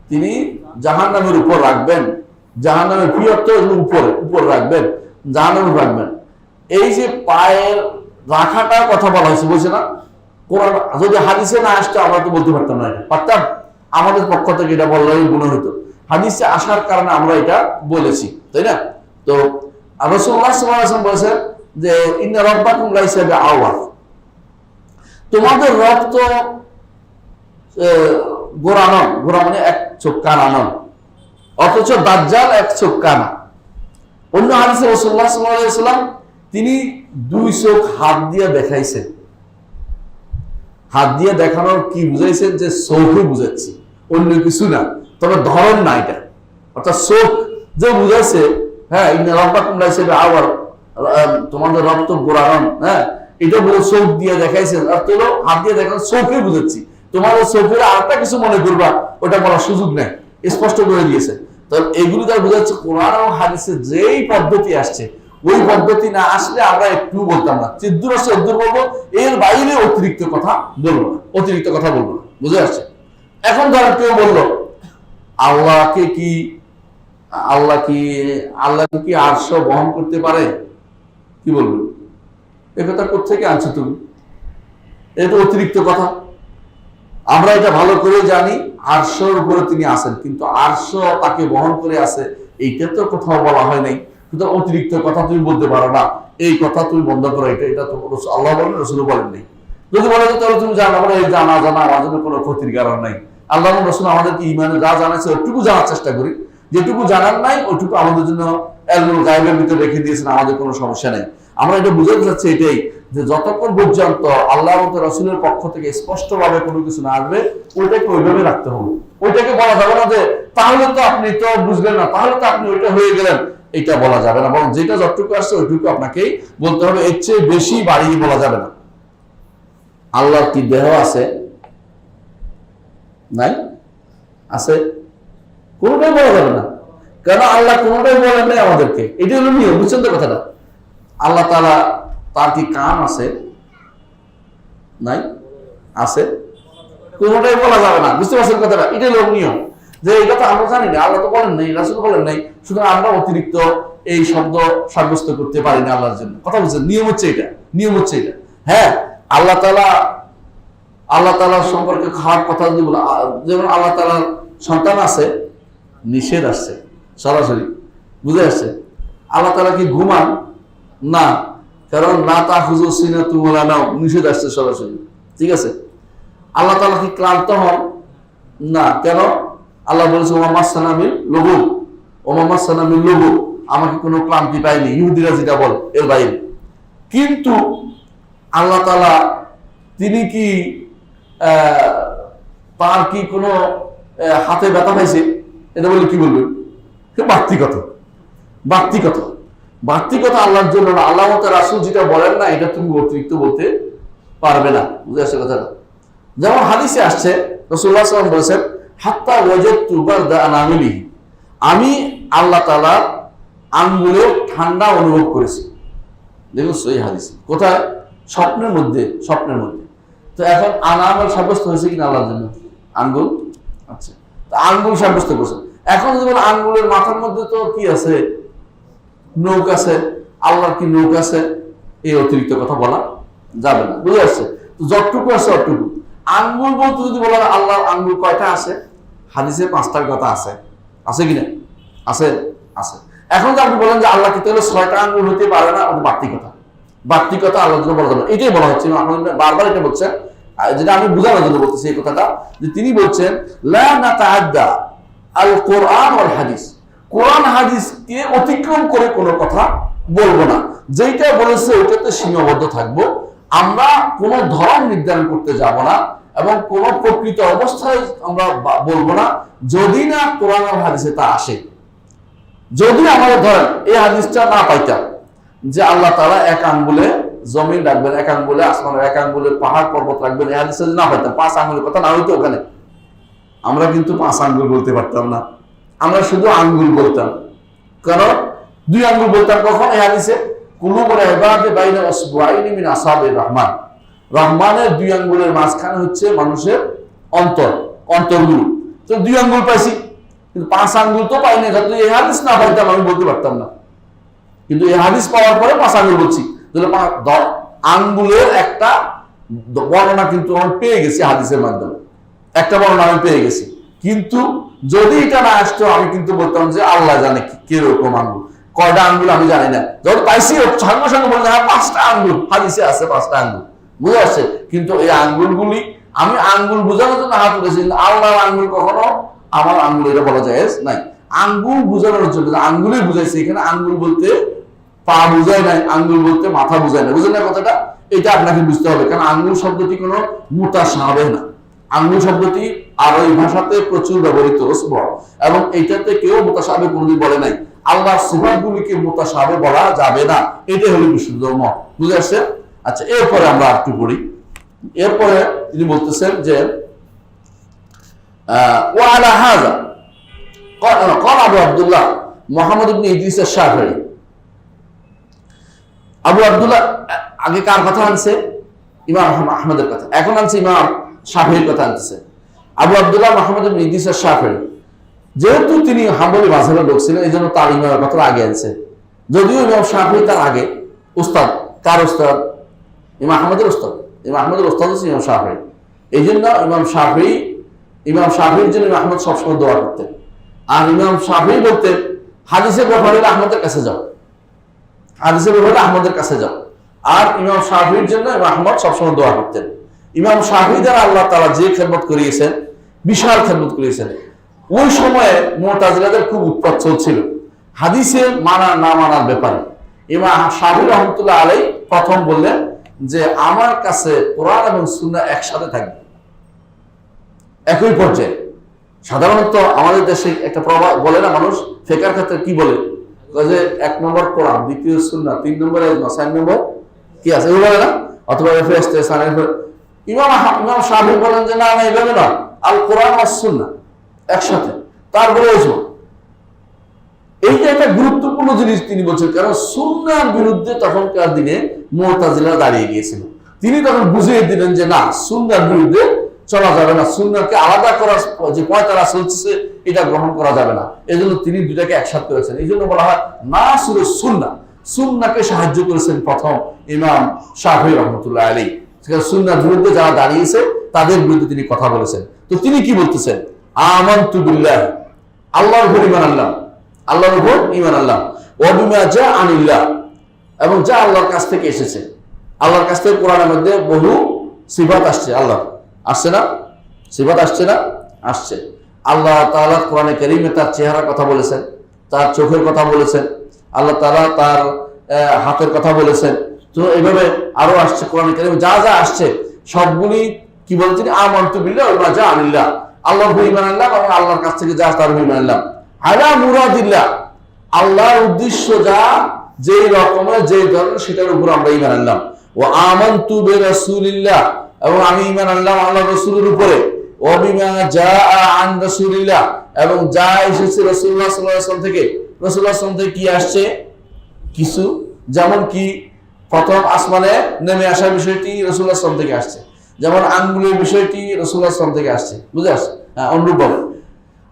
A: তিনি জাহান্নামের উপর রাখবেন, জাহান্নামের কি অর্থ? উপরে, উপর রাখবেন, জাহান্নামে রাখবেন। এই যে পায়ের রাখাটার কথা বলা হয়েছে, বলছে না? কোরআন যদি হাদিসে না আসতো আমরা তো বলতে পারতাম না, এটা পারতাম? আমাদের পক্ষ থেকে এটা বললেই গুনাহ হতো। হাদিসে আসার কারণে আমরা এটা বলেছি, তাই না? তো রাসূলুল্লাহ সাল্লাল্লাহু আলাইহি ওয়াসাল্লাম বলেছেন যে ইন্না রাব্বাকুম লাইসা বিআওয়ার, তোমাদের রব তো গোরা নন, গোরা মানে এক চোখ কানা নন, অথচ দাজ্জাল এক চোখ কানা। অন্য হাদিসে রাসূলুল্লাহ সাল্লাল্লাহু আলাইহি ওয়াসাল্লাম তিনি দুই চোখ হাত দিয়ে দেখাইছেন। হাত দিয়ে দেখানোর কি বুঝাইছেন? যে চোখে বুঝাচ্ছি, অন্য কিছু না, তবে ধরন না এটা, অর্থাৎ চোখ যে বুঝাইছে। হ্যাঁ, ইন্না রাব্বাকুম লাইসা বিআওয়ার, তোমাদের রব তো গোরা নন, হ্যাঁ, এটা বলে চোখ দিয়ে দেখাইছেন। আর তোলো হাত দিয়ে দেখানো, চোখে বুঝাচ্ছি, তোমাদের চোখের আরেকটা কিছু মনে করবা ওটা বলার সুযোগ নেই, স্পষ্ট করে দিয়েছে। তো এগুলি তার বোঝাচ্ছে কোরআন ও হাদিসে যেই পদ্ধতি আসছে ওই পদ্ধতি না আসলে আমরা একটু বলতাম না, চিদ্দুর আসছে উদ্দুর বলবো, এর বাইরে অতিরিক্ত কথা বলবো না, অতিরিক্ত কথা বলবো না, বুঝে আসছে? এখন ধর কেউ বললো আল্লাহকে কি, আল্লাহকে কি আরশ বহন করতে পারে? কি বলবো? এ কথা কোত্থেকে আনছো তুমি? এটা অতিরিক্ত কথা। আমরা এটা ভালো করে জানি আরশের উপরে তিনি আছেন, কিন্তু আরশ তাকে বহন করে আছে এইটা তো কোথাও বলা হয় নাই। সুতরাং অতিরিক্ত কথা তুমি বলতে পারো না, এই কথা তুমি বন্ধ করো, এটা তো আল্লাহ বলেন, রাসূল বলেন নাই। যদি বলে তাহলে তুমি জানা, বলে এই জানা আমার জন্য কোনো ক্ষতির কারণ নাই। আল্লাহ রাসূল আমাদেরকে ঈমানে যা জানাইছে ওইটুকু জানার চেষ্টা করি, যেটুকু জানার নাই ওইটুকু আমাদের জন্য ইলমুল গায়বের ভিতরে রেখে দিয়েছেন, আমাদের কোনো সমস্যা নেই। আমরা এটা বুঝাতে চাচ্ছি এটাই, যে যতক্ষণ পর্যন্ত আল্লাহ এবং রাসূলের পক্ষ থেকে স্পষ্টভাবে কোনো কিছু না আসবে ওইটাকে ওইভাবে রাখতে হবে। ওইটাকে বলা যাবে না যে তাহলে তো আপনি তো বুঝলেন না, তাহলে তো আপনি ওইটা হয়ে গেলেন, এটা বলা যাবে না, বরং যেটা যতটুকু আসছে ওইটুকু আপনাকেই বলতে হবে, এর চেয়ে বেশি বাড়িয়ে বলা যাবে না। আল্লাহর কি দেহ আছে? নাই? আছে? কোনোটাই বলা যাবে না, কেন আল্লাহ কোনোটাই বলেন নাই আমাদেরকে। এটা হলো নিয়ম, বুঝছেন তো কথাটা? আল্লাহ তাআলা তার কি কান আছে? নাই? আছে? কোনোটাই বলা যাবে না, বুঝতে পারছেন কথাটা? এটা হলো নিয়ম, যে এই কথা আমরা জানি না, আল্লাহ তো বলেন নাই, রাসূল বলেন নাই, সুতরাং আমরা অতিরিক্ত এই শব্দ সাব্যস্ত করতে পারি না আল্লাহর জন্য। কথা বলছেন? নিয়ম হচ্ছে এটা, নিয়ম হচ্ছে এটা। হ্যাঁ, আল্লাহ তাআলার সম্পর্কে খারাপ কথা যদি বলা, যেমন আল্লাহ তাআলার সন্তান আছে, নিষেধ আসছে সরাসরি, বুঝে আসছে। আল্লাহ তাআলা কি ঘুমান? না, কারণ না তাখুযু সিনাতুন ওয়ালা নাওম, নিষেধ আসছে সরাসরি, ঠিক আছে। আল্লাহ তাআলা কি ক্লান্ত হন? না, কেন? আল্লাহ বলেছে ওমা মাসসানা মিন লুগুব, ওমা মাসসানা মিন লুগুব, আমাকে কোনো ক্লান্তি পাইনি, ইহুদিরা যেটা বলে এর বাইরে। কিন্তু আল্লাহ তাআলা তিনি কি তার কি কোনো হাতে ব্যথা পাইছে? এটা বলে কি বলবেন? বাড়তিকতা, বাড়তিকতা, বাড়তিকতা আল্লাহর জন্য না। আল্লাহ মতো রাসূল যেটা বলেন না, এটা তুমি অতিরিক্ত বলতে পারবে না, বুঝে আসছে কথাটা? যেমন হাদিসে আসছে, রাসূলুল্লাহ সাল্লাল্লাহু আলাইহি ওয়াসাল্লাম বলেছেন হাত্তা ওয়াজাদতু বারদা আনামিলি, আমি আল্লাহ তাআলার আঙ্গুলে ঠান্ডা অনুভব করেছি। দেখুন সহিহ হাদিস, কোথায়? স্বপ্নের মধ্যে, স্বপ্নের মধ্যে। তো এখন আনামল সাব্যস্ত হয়েছে কিনা আল্লাহর জন্য? আঙ্গুল, আচ্ছা, তো আঙ্গুল সাব্যস্ত করছে। এখন যেমন আঙ্গুলের মাথার মধ্যে তো কি আছে? নৌক আছে। আল্লাহর কি নৌক আছে? এই অতিরিক্ত কথা বলা যাবে না, বুঝে আসছে? তো যতটুকু আছে অতটুকু। আঙ্গুল বলতে যদি বলা হয় আল্লাহর আঙ্গুল কয়টা আছে? হাদিসে 5টার কথা আছে, আছে কিনা? আছে, আছে। এখন যে আপনি বলেন যে আল্লাহ কি তাহলে 6টা আঙ্গুল হতে পারে না, ওটা বাড়তি কথা, বাড়তি কথা আল্লাহর জন্য বলা যাবে না। এটাই বলা হচ্ছে, বারবার এটা বলছেন, যেটা আমি বোঝানোর জন্য বলতেছি এই কথাটা, যে তিনি বলছেন লা নাতাআদ্দা আল কোরআন ওয়াল হাদিস, কোরআন হাদিসকে অতিক্রম করে কোনো কথা বলবো না, যেটা বলেছে ওইটাতে সীমাবদ্ধ থাকবো। আমরা কোনো ধর্ম নির্ধারণ করতে যাব না এবং কোন প্রকৃত অবস্থায় আমরা বলবো না, যদি না কোরআন আর হাদিসে তা আসে। যদি আমাদের ধরেন এই হাদিসটা না পাইতাম যে আল্লাহ তাআলা এক আঙ্গুলে জমিন রাখবেন, এক আঙ্গুলে আসমানের, এক আঙ্গুলে পাহাড় পর্বত রাখবেন, এই হাদিসে না পাইতাম, 5 আঙ্গুলের কথা না হইতো ওখানে, আমরা কিন্তু 5 আঙ্গুল বলতে পারতাম না, আমরা শুধু আঙ্গুল বলতাম। কারণ 2 আঙ্গুল বলতাম কখন? এই হাদিসে কুলুবুল ইবাদি বাইনা উসবুআইনি মিন আসাবির রহমান, রহমানের 2 আঙ্গুলের মাঝখানে হচ্ছে মানুষের অন্তর, অন্তরগুলো। তো 2 আঙ্গুল পাইছি, কিন্তু 5 আঙ্গুল তো পাই না। যদি এই হাদিস না পাইতাম আমি বলতে পারতাম না, কিন্তু এই হাদিস পাওয়ার পরে 5 আঙ্গুল বলছি। তাহলে আঙ্গুলের একটা বর্ণনা কিন্তু আমি পেয়ে গেছি হাদিসের মাধ্যমে, একটা বর্ণনা আমি পেয়ে গেছি। কিন্তু যদি এটা না আসতো আমি কিন্তু বলতাম যে আল্লাহ জানে কিরকম আঙ্গুল, কয়টা আঙ্গুল আমি জানি না। যখন পাইছি সঙ্গে সঙ্গে বললাম হ্যাঁ 5টা আঙ্গুল, হাদিসে আছে 5টা আঙ্গুল, বুঝে আসছে? কিন্তু এই আঙ্গুলগুলি আমি আঙ্গুল বোঝানোর জন্য হাত তুলেছি, আল্লাহর আঙ্গুল কখনো আমার আঙ্গুল এটা বলা যায় নাই। আঙ্গুল বোঝানোর জন্য আঙ্গুলই বুঝাইছে, এখানে আঙ্গুল বলতে পা বুঝায় নাই, আঙ্গুল বলতে মাথা বুঝায় না, বুঝলেন না কথাটা? এটা আপনাকে বুঝতে হবে, কারণ আঙ্গুল শব্দটি কোনো মুতাশাবিহ না। আঙ্গুল শব্দটি আরবি ভাষাতে প্রচুর ব্যবহৃত এবং এইটাতে কেউ মুতাশাবিহ কোনোদিন বলে নাই। আল্লাহর সিফাতগুলিকে মুতাশাবিহ বলা যাবে না, এটাই হলো বিশুদ্ধ মত, বুঝে আসছে? আচ্ছা, এরপরে আমরা একটু পড়ি। এরপরে তিনি বলতেছেন যে ওয়ালা হাযা ক্বাল আবু আব্দুল্লাহ মুহাম্মদ ইবনে ইদ্রিস আশ-শাফিঈ। আবু আব্দুল্লাহ আগে কার কথা আনছে? ইমাম আহমদের কথা। এখন আনছে ইমাম শাফিঈর কথা আনছে। আবু আব্দুল্লাহ মুহাম্মদ ইবনে ইদ্রিস আশ-শাফিঈ, যেহেতু তিনি হাম্বলি মাযহাবের লোক ছিলেন, এই জন্য তার ইমামের কথা আগে আনছে। যদিও ইমাম শাফিঈ তার আগে উস্তাদ, কার উস্তাদ? ইমাম আহমদের উস্তাদ। ইমাম আহমদের উস্তাদ হচ্ছে ইমাম শাফিঈ। এই জন্য ইমাম শাফিঈর জন্য ইমাম আহমদ সবসময় দোয়া করতেন। আর ইমাম শাফিঈ বলতেন হাদিসের ব্যাপারে আহমদের কাছে যাও, হাদিসের ব্যাপারে আহমদের কাছে যাও। আর ইমাম শাফিঈর জন্য ইমাম আহমদ সবসময় দোয়া করতেন। ইমাম শাফিঈ দ্বারা আল্লাহ তাআলা যে খেদমত করিয়েছেন, বিশাল খেদমত করিয়েছেন। ওই সময়ে মুতাজিলাদের খুব উৎপাত চলছিল হাদিসে মানা না মানার ব্যাপারে। ইমাম শাফিঈ রাহমাতুল্লাহ আলাইহি প্রথম বললেন যে আমার কাছে কোরআন এবং সুন্নাহ একসাথে থাকবে, একই পর্যায়ে। সাধারণত আমাদের দেশে একটা প্রভাব বলে না মানুষ, ফিকহের ক্ষেত্রে কি বলে? যে 1 নম্বর কোরআন, দ্বিতীয় সুন্নাহ, 3 নম্বর ইজমা, 4 নম্বর কি আছে এগুলো বলে না, অথবা ফেরেশতা সানের। ইমাম শাফিঈ বলেন যে না এইভাবে না, আল কোরআন ওয়াস সুন্নাহ একসাথে, তারপরে ইজমা। এইটা একটা গুরুত্বপূর্ণ জিনিস তিনি বলছেন, কারণ সুন্নাহর বিরুদ্ধে তখনকার দিনে মুতাজিলা দাঁড়িয়ে গিয়েছিল। তিনি তখন বুঝিয়ে দিলেন যে না, সুন্নাহর বিরুদ্ধে চলা যাবে না, সুন্নাহকে আলাদা করা যে পয়তারা চলছে এটা গ্রহণ করা যাবে না। এই জন্য তিনি দুটাকে একসাথে করেছেন। এই জন্য বলা হয় নাসিরুস সুন্নাহ, সুন্নাহকে সাহায্য করেছেন প্রথম ইমাম শাফিঈ রাহমাতুল্লাহ আলাইহি। সুন্নাহর বিরুদ্ধে যারা দাঁড়িয়েছে তাদের বিরুদ্ধে তিনি কথা বলেছেন। তো তিনি কি বলতেছেন, আমানতু বিল্লাহ, আল্লাহর উপর ঈমান আনলাম, আল্লাহর উপর ঈমান আনলাম, ওয়া বিমা জাআ আনিল্লাহ, এবং যা আল্লাহর কাছ থেকে এসেছে। আল্লাহর কাছ থেকে কোরআনের মধ্যে বহু সিফাত আসছে, আল্লাহ আসছে না, সিফাত আসছে না, আসছে। আল্লাহ তাআলা কোরআনে কারীমে তার চেহারার কথা বলেছেন, তার চোখের কথা বলেছেন, আল্লাহ তাআলা তার হাতের কথা বলেছেন। তো এইভাবে আরো আসছে কোরআনে কারীমে, যা যা আসছে সবগুলি কি বলছেন, আমানতু বিল্লাহি ওয়া মা জাআ আনিল্লাহ, আল্লাহর উপর ঈমান আনলাম এবং আল্লাহর কাছ থেকে যা তার উপর ঈমান আনলাম। আলা মুরাদিল্লাহ, আল্লাহর উদ্দেশ্য যা, যেই রকমের যে ধরনের সেটার উপর আমরা ঈমান আনলাম। ওয়া আমানতু বিরাসূলিল্লাহ, এবং আমি ঈমান আনলাম আল্লাহর রাসূলের উপরে। ওয়া বিমা জাআ আন রাসূলিল্লাহ, এবং যা এসেছে রাসূলুল্লাহ সাল্লাল্লাহু আলাইহি ওয়াসাল্লাম থেকে। রাসূলুল্লাহ সাল্লাল্লাহু আলাইহি ওয়াসাল্লাম থেকে কি আসছে, কিছু, যেমন কি প্রথম আসমানে নেমে আসার বিষয়টি রাসূলুল্লাহ সাল্লাল্লাহু আলাইহি ওয়াসাল্লাম থেকে আসছে, যেমন আঙ্গুলের বিষয়টি রাসূলুল্লাহ সাল্লাল্লাহু আলাইহি ওয়াসাল্লাম থেকে আসছে, বুঝে আসছে। অনুরূপভাবে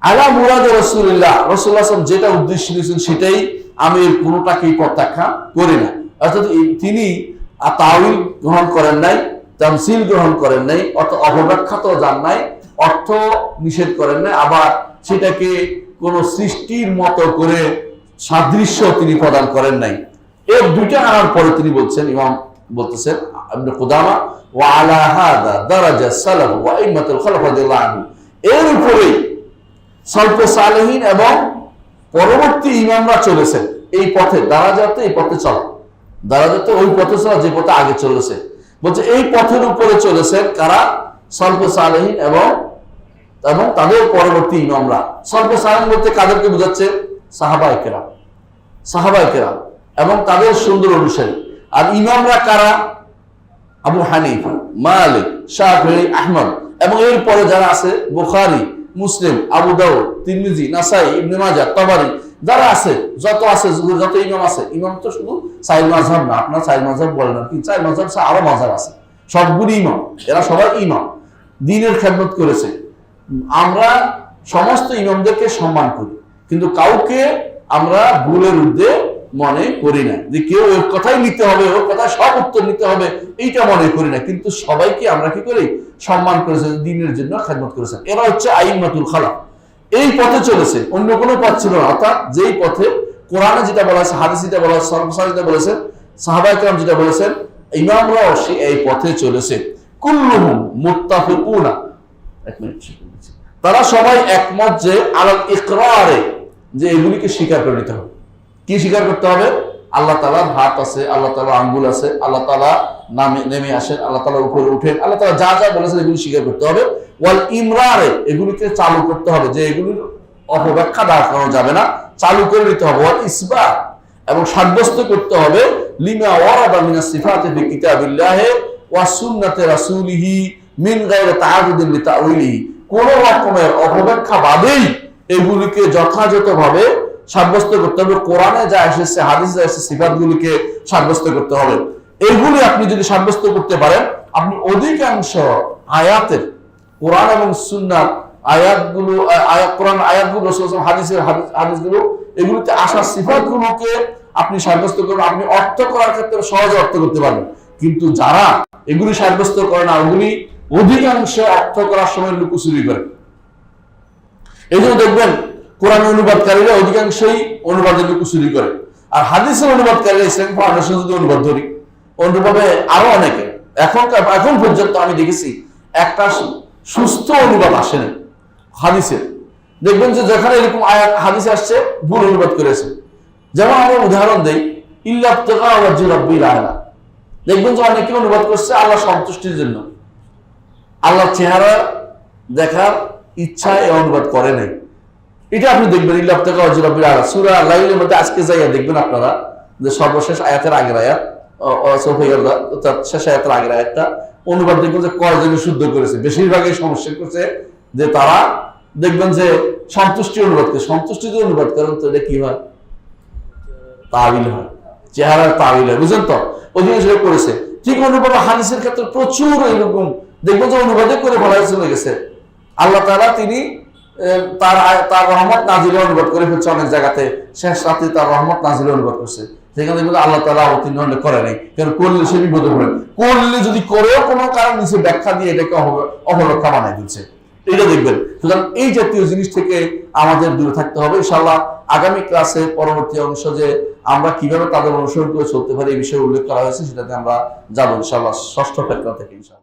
A: আলা মুরাদ রাসূলিল্লাহ, রাসূলুল্লাহ সাল্লাল্লাহু আলাইহি ওয়াসাল্লাম যেটা উদ্দেশ্য নিয়েছেন সেটাই, আমি এর কোনোটাকেই প্রত্যাখ্যান করি না। অর্থাৎ তিনি তাওয়িল গ্রহণ করেন নাই, তামসিল গ্রহণ করেন নাই, অপব্যাখ্যাত যান নাই, অর্থ নিষেধ করেন নাই, আবার সেটাকে কোন সৃষ্টির মতো করে সাদৃশ্য তিনি প্রদান করেন নাই। এর দুইটা আনার পরে তিনি বলছেন, ইমাম বলতেছেন ইবনে কুদামা, ওয়া আলা হাদা দারাজা সালাফ ওয়া আইম্মাতুল খালাফ রাদিয়াল্লাহু আনহু, এর উপরেই সালফে সালেহিন এবং পরবর্তী ইমামরা চলেছেন এই পথে, দারাজাতে এই পথে চলা, দারাজাতে ওই পথে চলা যে পথে আগে চলেছে। বলছে এই পথের উপরে চলেছেন কারা, সালফে সালেহিন এবং তাদের পরবর্তী ইমামরা। সালফে সালেহিন বলতে কাদেরকে বোঝাচ্ছে, সাহাবায়ে কেরাম, সাহাবায়ে কেরাম এবং তাদের সুন্দর অনুসারী। আর ইমামরা কারা, আবু হানিফা, মালিক, শাফিঈ, আহমদ, এবং এর পরে যারা আছে বুখারী, মুসলিম, আবু দাউদ, তিরমিজি, নাসাই, ইবনে মাজাহ, তাবারি, যারা আছে, যত ইমাম আছে। ইমাম তো শুধু চার মাযহাব না, আপনার চার মাযহাব বলেন না, কিন্তু চার মাযহাব আরো মাযহাব আছে, সবগুলি ইমাম, এরা সবাই ইমাম, দ্বীনের খেদমত করেছে। আমরা সমস্ত ইমামদেরকে সম্মান করি, কিন্তু কাউকে আমরা ভুলের ঊর্ধ্বে মনে করি না, যে কেউ ওর কথাই নিতে হবে, ওর কথা সব উত্তর নিতে হবে, এইটা মনে করি না। কিন্তু সবাইকে আমরা কি করি, সম্মান করেছে, দ্বীনের জন্য খেদমত করেছেন। এরা হচ্ছে আইম্মাতুল খালাফ, এই পথে চলেছে, অন্য কোনো পথ ছিল না। অর্থাৎ যেই পথে কোরআনে যেটা বলা আছে, হাদিসে যেটা বলা আছে, সর্বসাধারণ যেটা বলেছেন, সাহাবায়ে কেরাম যেটা বলেছেন, ইমামরাও এই পথে চলেছে। কুল্লুহুম মুত্তাফিকুনা, এক মিনিট, তারা সবাই একমত যে আলাল ইকরারে, যে এগুলিকে স্বীকার করে নিতে হবে। কি স্বীকার করতে হবে, আল্লাহ তাআলার হাত আছে, আল্লাহ তাআলার আঙ্গুল আছে, আল্লাহ তাআলা নেমে আসেন, আল্লাহ তাআলার উপরে উঠেন, আল্লাহ তাআলা যা যা বলেছেন এগুলি স্বীকার করতে হবে। ওয়াল ইমরারে, এগুলিকে চালু করতে হবে, যে এগুলির অপব্যাখ্যা দাঁড় করানো যাবে না, চালু করে নিতে হবে। ওয়াল ইসবাত, এবং সাব্যস্ত করতে হবে, লিমা ওয়ারাদা মিনাস সিফাতি ফি কিতাবিল্লাহি ওয়া সুন্নাতি রাসূলিহি মিন গায়রি তাআরুদিন লিতাউইলিহি, কোন রকমের অপব্যাখ্যা বাদেই এগুলিকে যথাযথভাবে সাব্যস্ত করতে হবে। কোরআনে যা এসেছে, হাদিসে যা এসেছে, সিফাতগুলিকে সাব্যস্ত করতে হবে। এইগুলি আপনি যদি সাব্যস্ত করতে পারেন, আপনি অধিকাংশ আয়াতের, কোরআন এবং সুন্নাহ আয়াতগুলো, কোরআন আয়াতগুলো, হাদিসের হাদিসগুলো, এগুলিতে আসা সিফাতগুলোকে আপনি সাব্যস্ত করবেন, আপনি অর্থ করার ক্ষেত্রে সহজে অর্থ করতে পারবেন। কিন্তু যারা এগুলি সাব্যস্ত করে না, ওগুলি অধিকাংশ অর্থ করার সময় লুকোচুরি করে। এই জন্য দেখবেন কোরআন অনুবাদকারীরা অধিকাংশই অনুবাদের লুকোচুরি করে, আর হাদিসের অনুবাদকারীরা ইসলামিক ফাউন্ডেশন যদি অনুবাদ ধরি, অনুরূপভাবে আরো অনেকে, এখন পর্যন্ত আমি দেখেছি একটা সুস্থ অনুবাদ আসে না হাদিসের। দেখবেন যে যেখানে এরকম আয়াত হাদিসে আসছে, ভুল অনুবাদ করেছে। যেমন আমরা উদাহরণ দেই, ইল্লা ইবতিগা ওয়াজহি রাব্বিল আলা, দেখবেন যে অনেকে অনুবাদ করছে আল্লাহ সন্তুষ্টির জন্য, আল্লাহর চেহারা দেখার ইচ্ছায় অনুবাদ করে নাই। এটা আপনি দেখবেন ইল্লাবতাকা ওয়াজহু রাব্বিল আলা সূরা লাইলের মধ্যে আজকে যাইয়া দেখবেন আপনারা যে সর্বশেষ আয়াতের আগের আয়াত অর্থাৎ শেষ আয়াতের আগের আয়াতটা অনুবাদ দেখবেন যে কয়জনে শুদ্ধ করেছে, বেশিরভাগই সমস্যা করছে যে তারা দেখবেন যে সন্তুষ্টি অনুবাদ করে, সন্তুষ্টি যদি অনুবাদ করেন তো এটা কি হয়, তাবিল হয়, চেহারার তাবিল হয়, বুঝলেন তো, ওই জিনিস করেছে। ঠিক অনুবাদ হাদিসের ক্ষেত্রে প্রচুর এরকম দেখবেন যে অনুবাদে করে বলা চলে গেছে। আল্লাহ তাআলা তিনি তার রহমত নাজিলে অনুবাদ করে ফেলছে অনেক জায়গাতে, শেষ রাতে তার রহমত নাজিলে অনুবাদ করছে, সেখানে দেখবেন আল্লাহ তাআলা অবতীর্ণ হলে করে নাই, কারণ করলে সে বিপদে পড়ে, করলে যদি করেও কোনো কারণ নিচে ব্যাখ্যা দিয়ে এটাকে অপরক্ষা বানাই দিচ্ছে, এটা দেখবেন। সুতরাং এই জাতীয় জিনিস থেকে আমাদের দূরে থাকতে হবে। ইনশাআল্লাহ আগামী ক্লাসে পরবর্তী অংশ যে আমরা কিভাবে তাদের অনুসরণ করে চলতে পারি এই বিষয়ে উল্লেখ করা হয়েছে, সেটাতে আমরা যাবো ইনশাআল্লাহ ষষ্ঠ ফেতরা থেকে ইনশাআল্লাহ।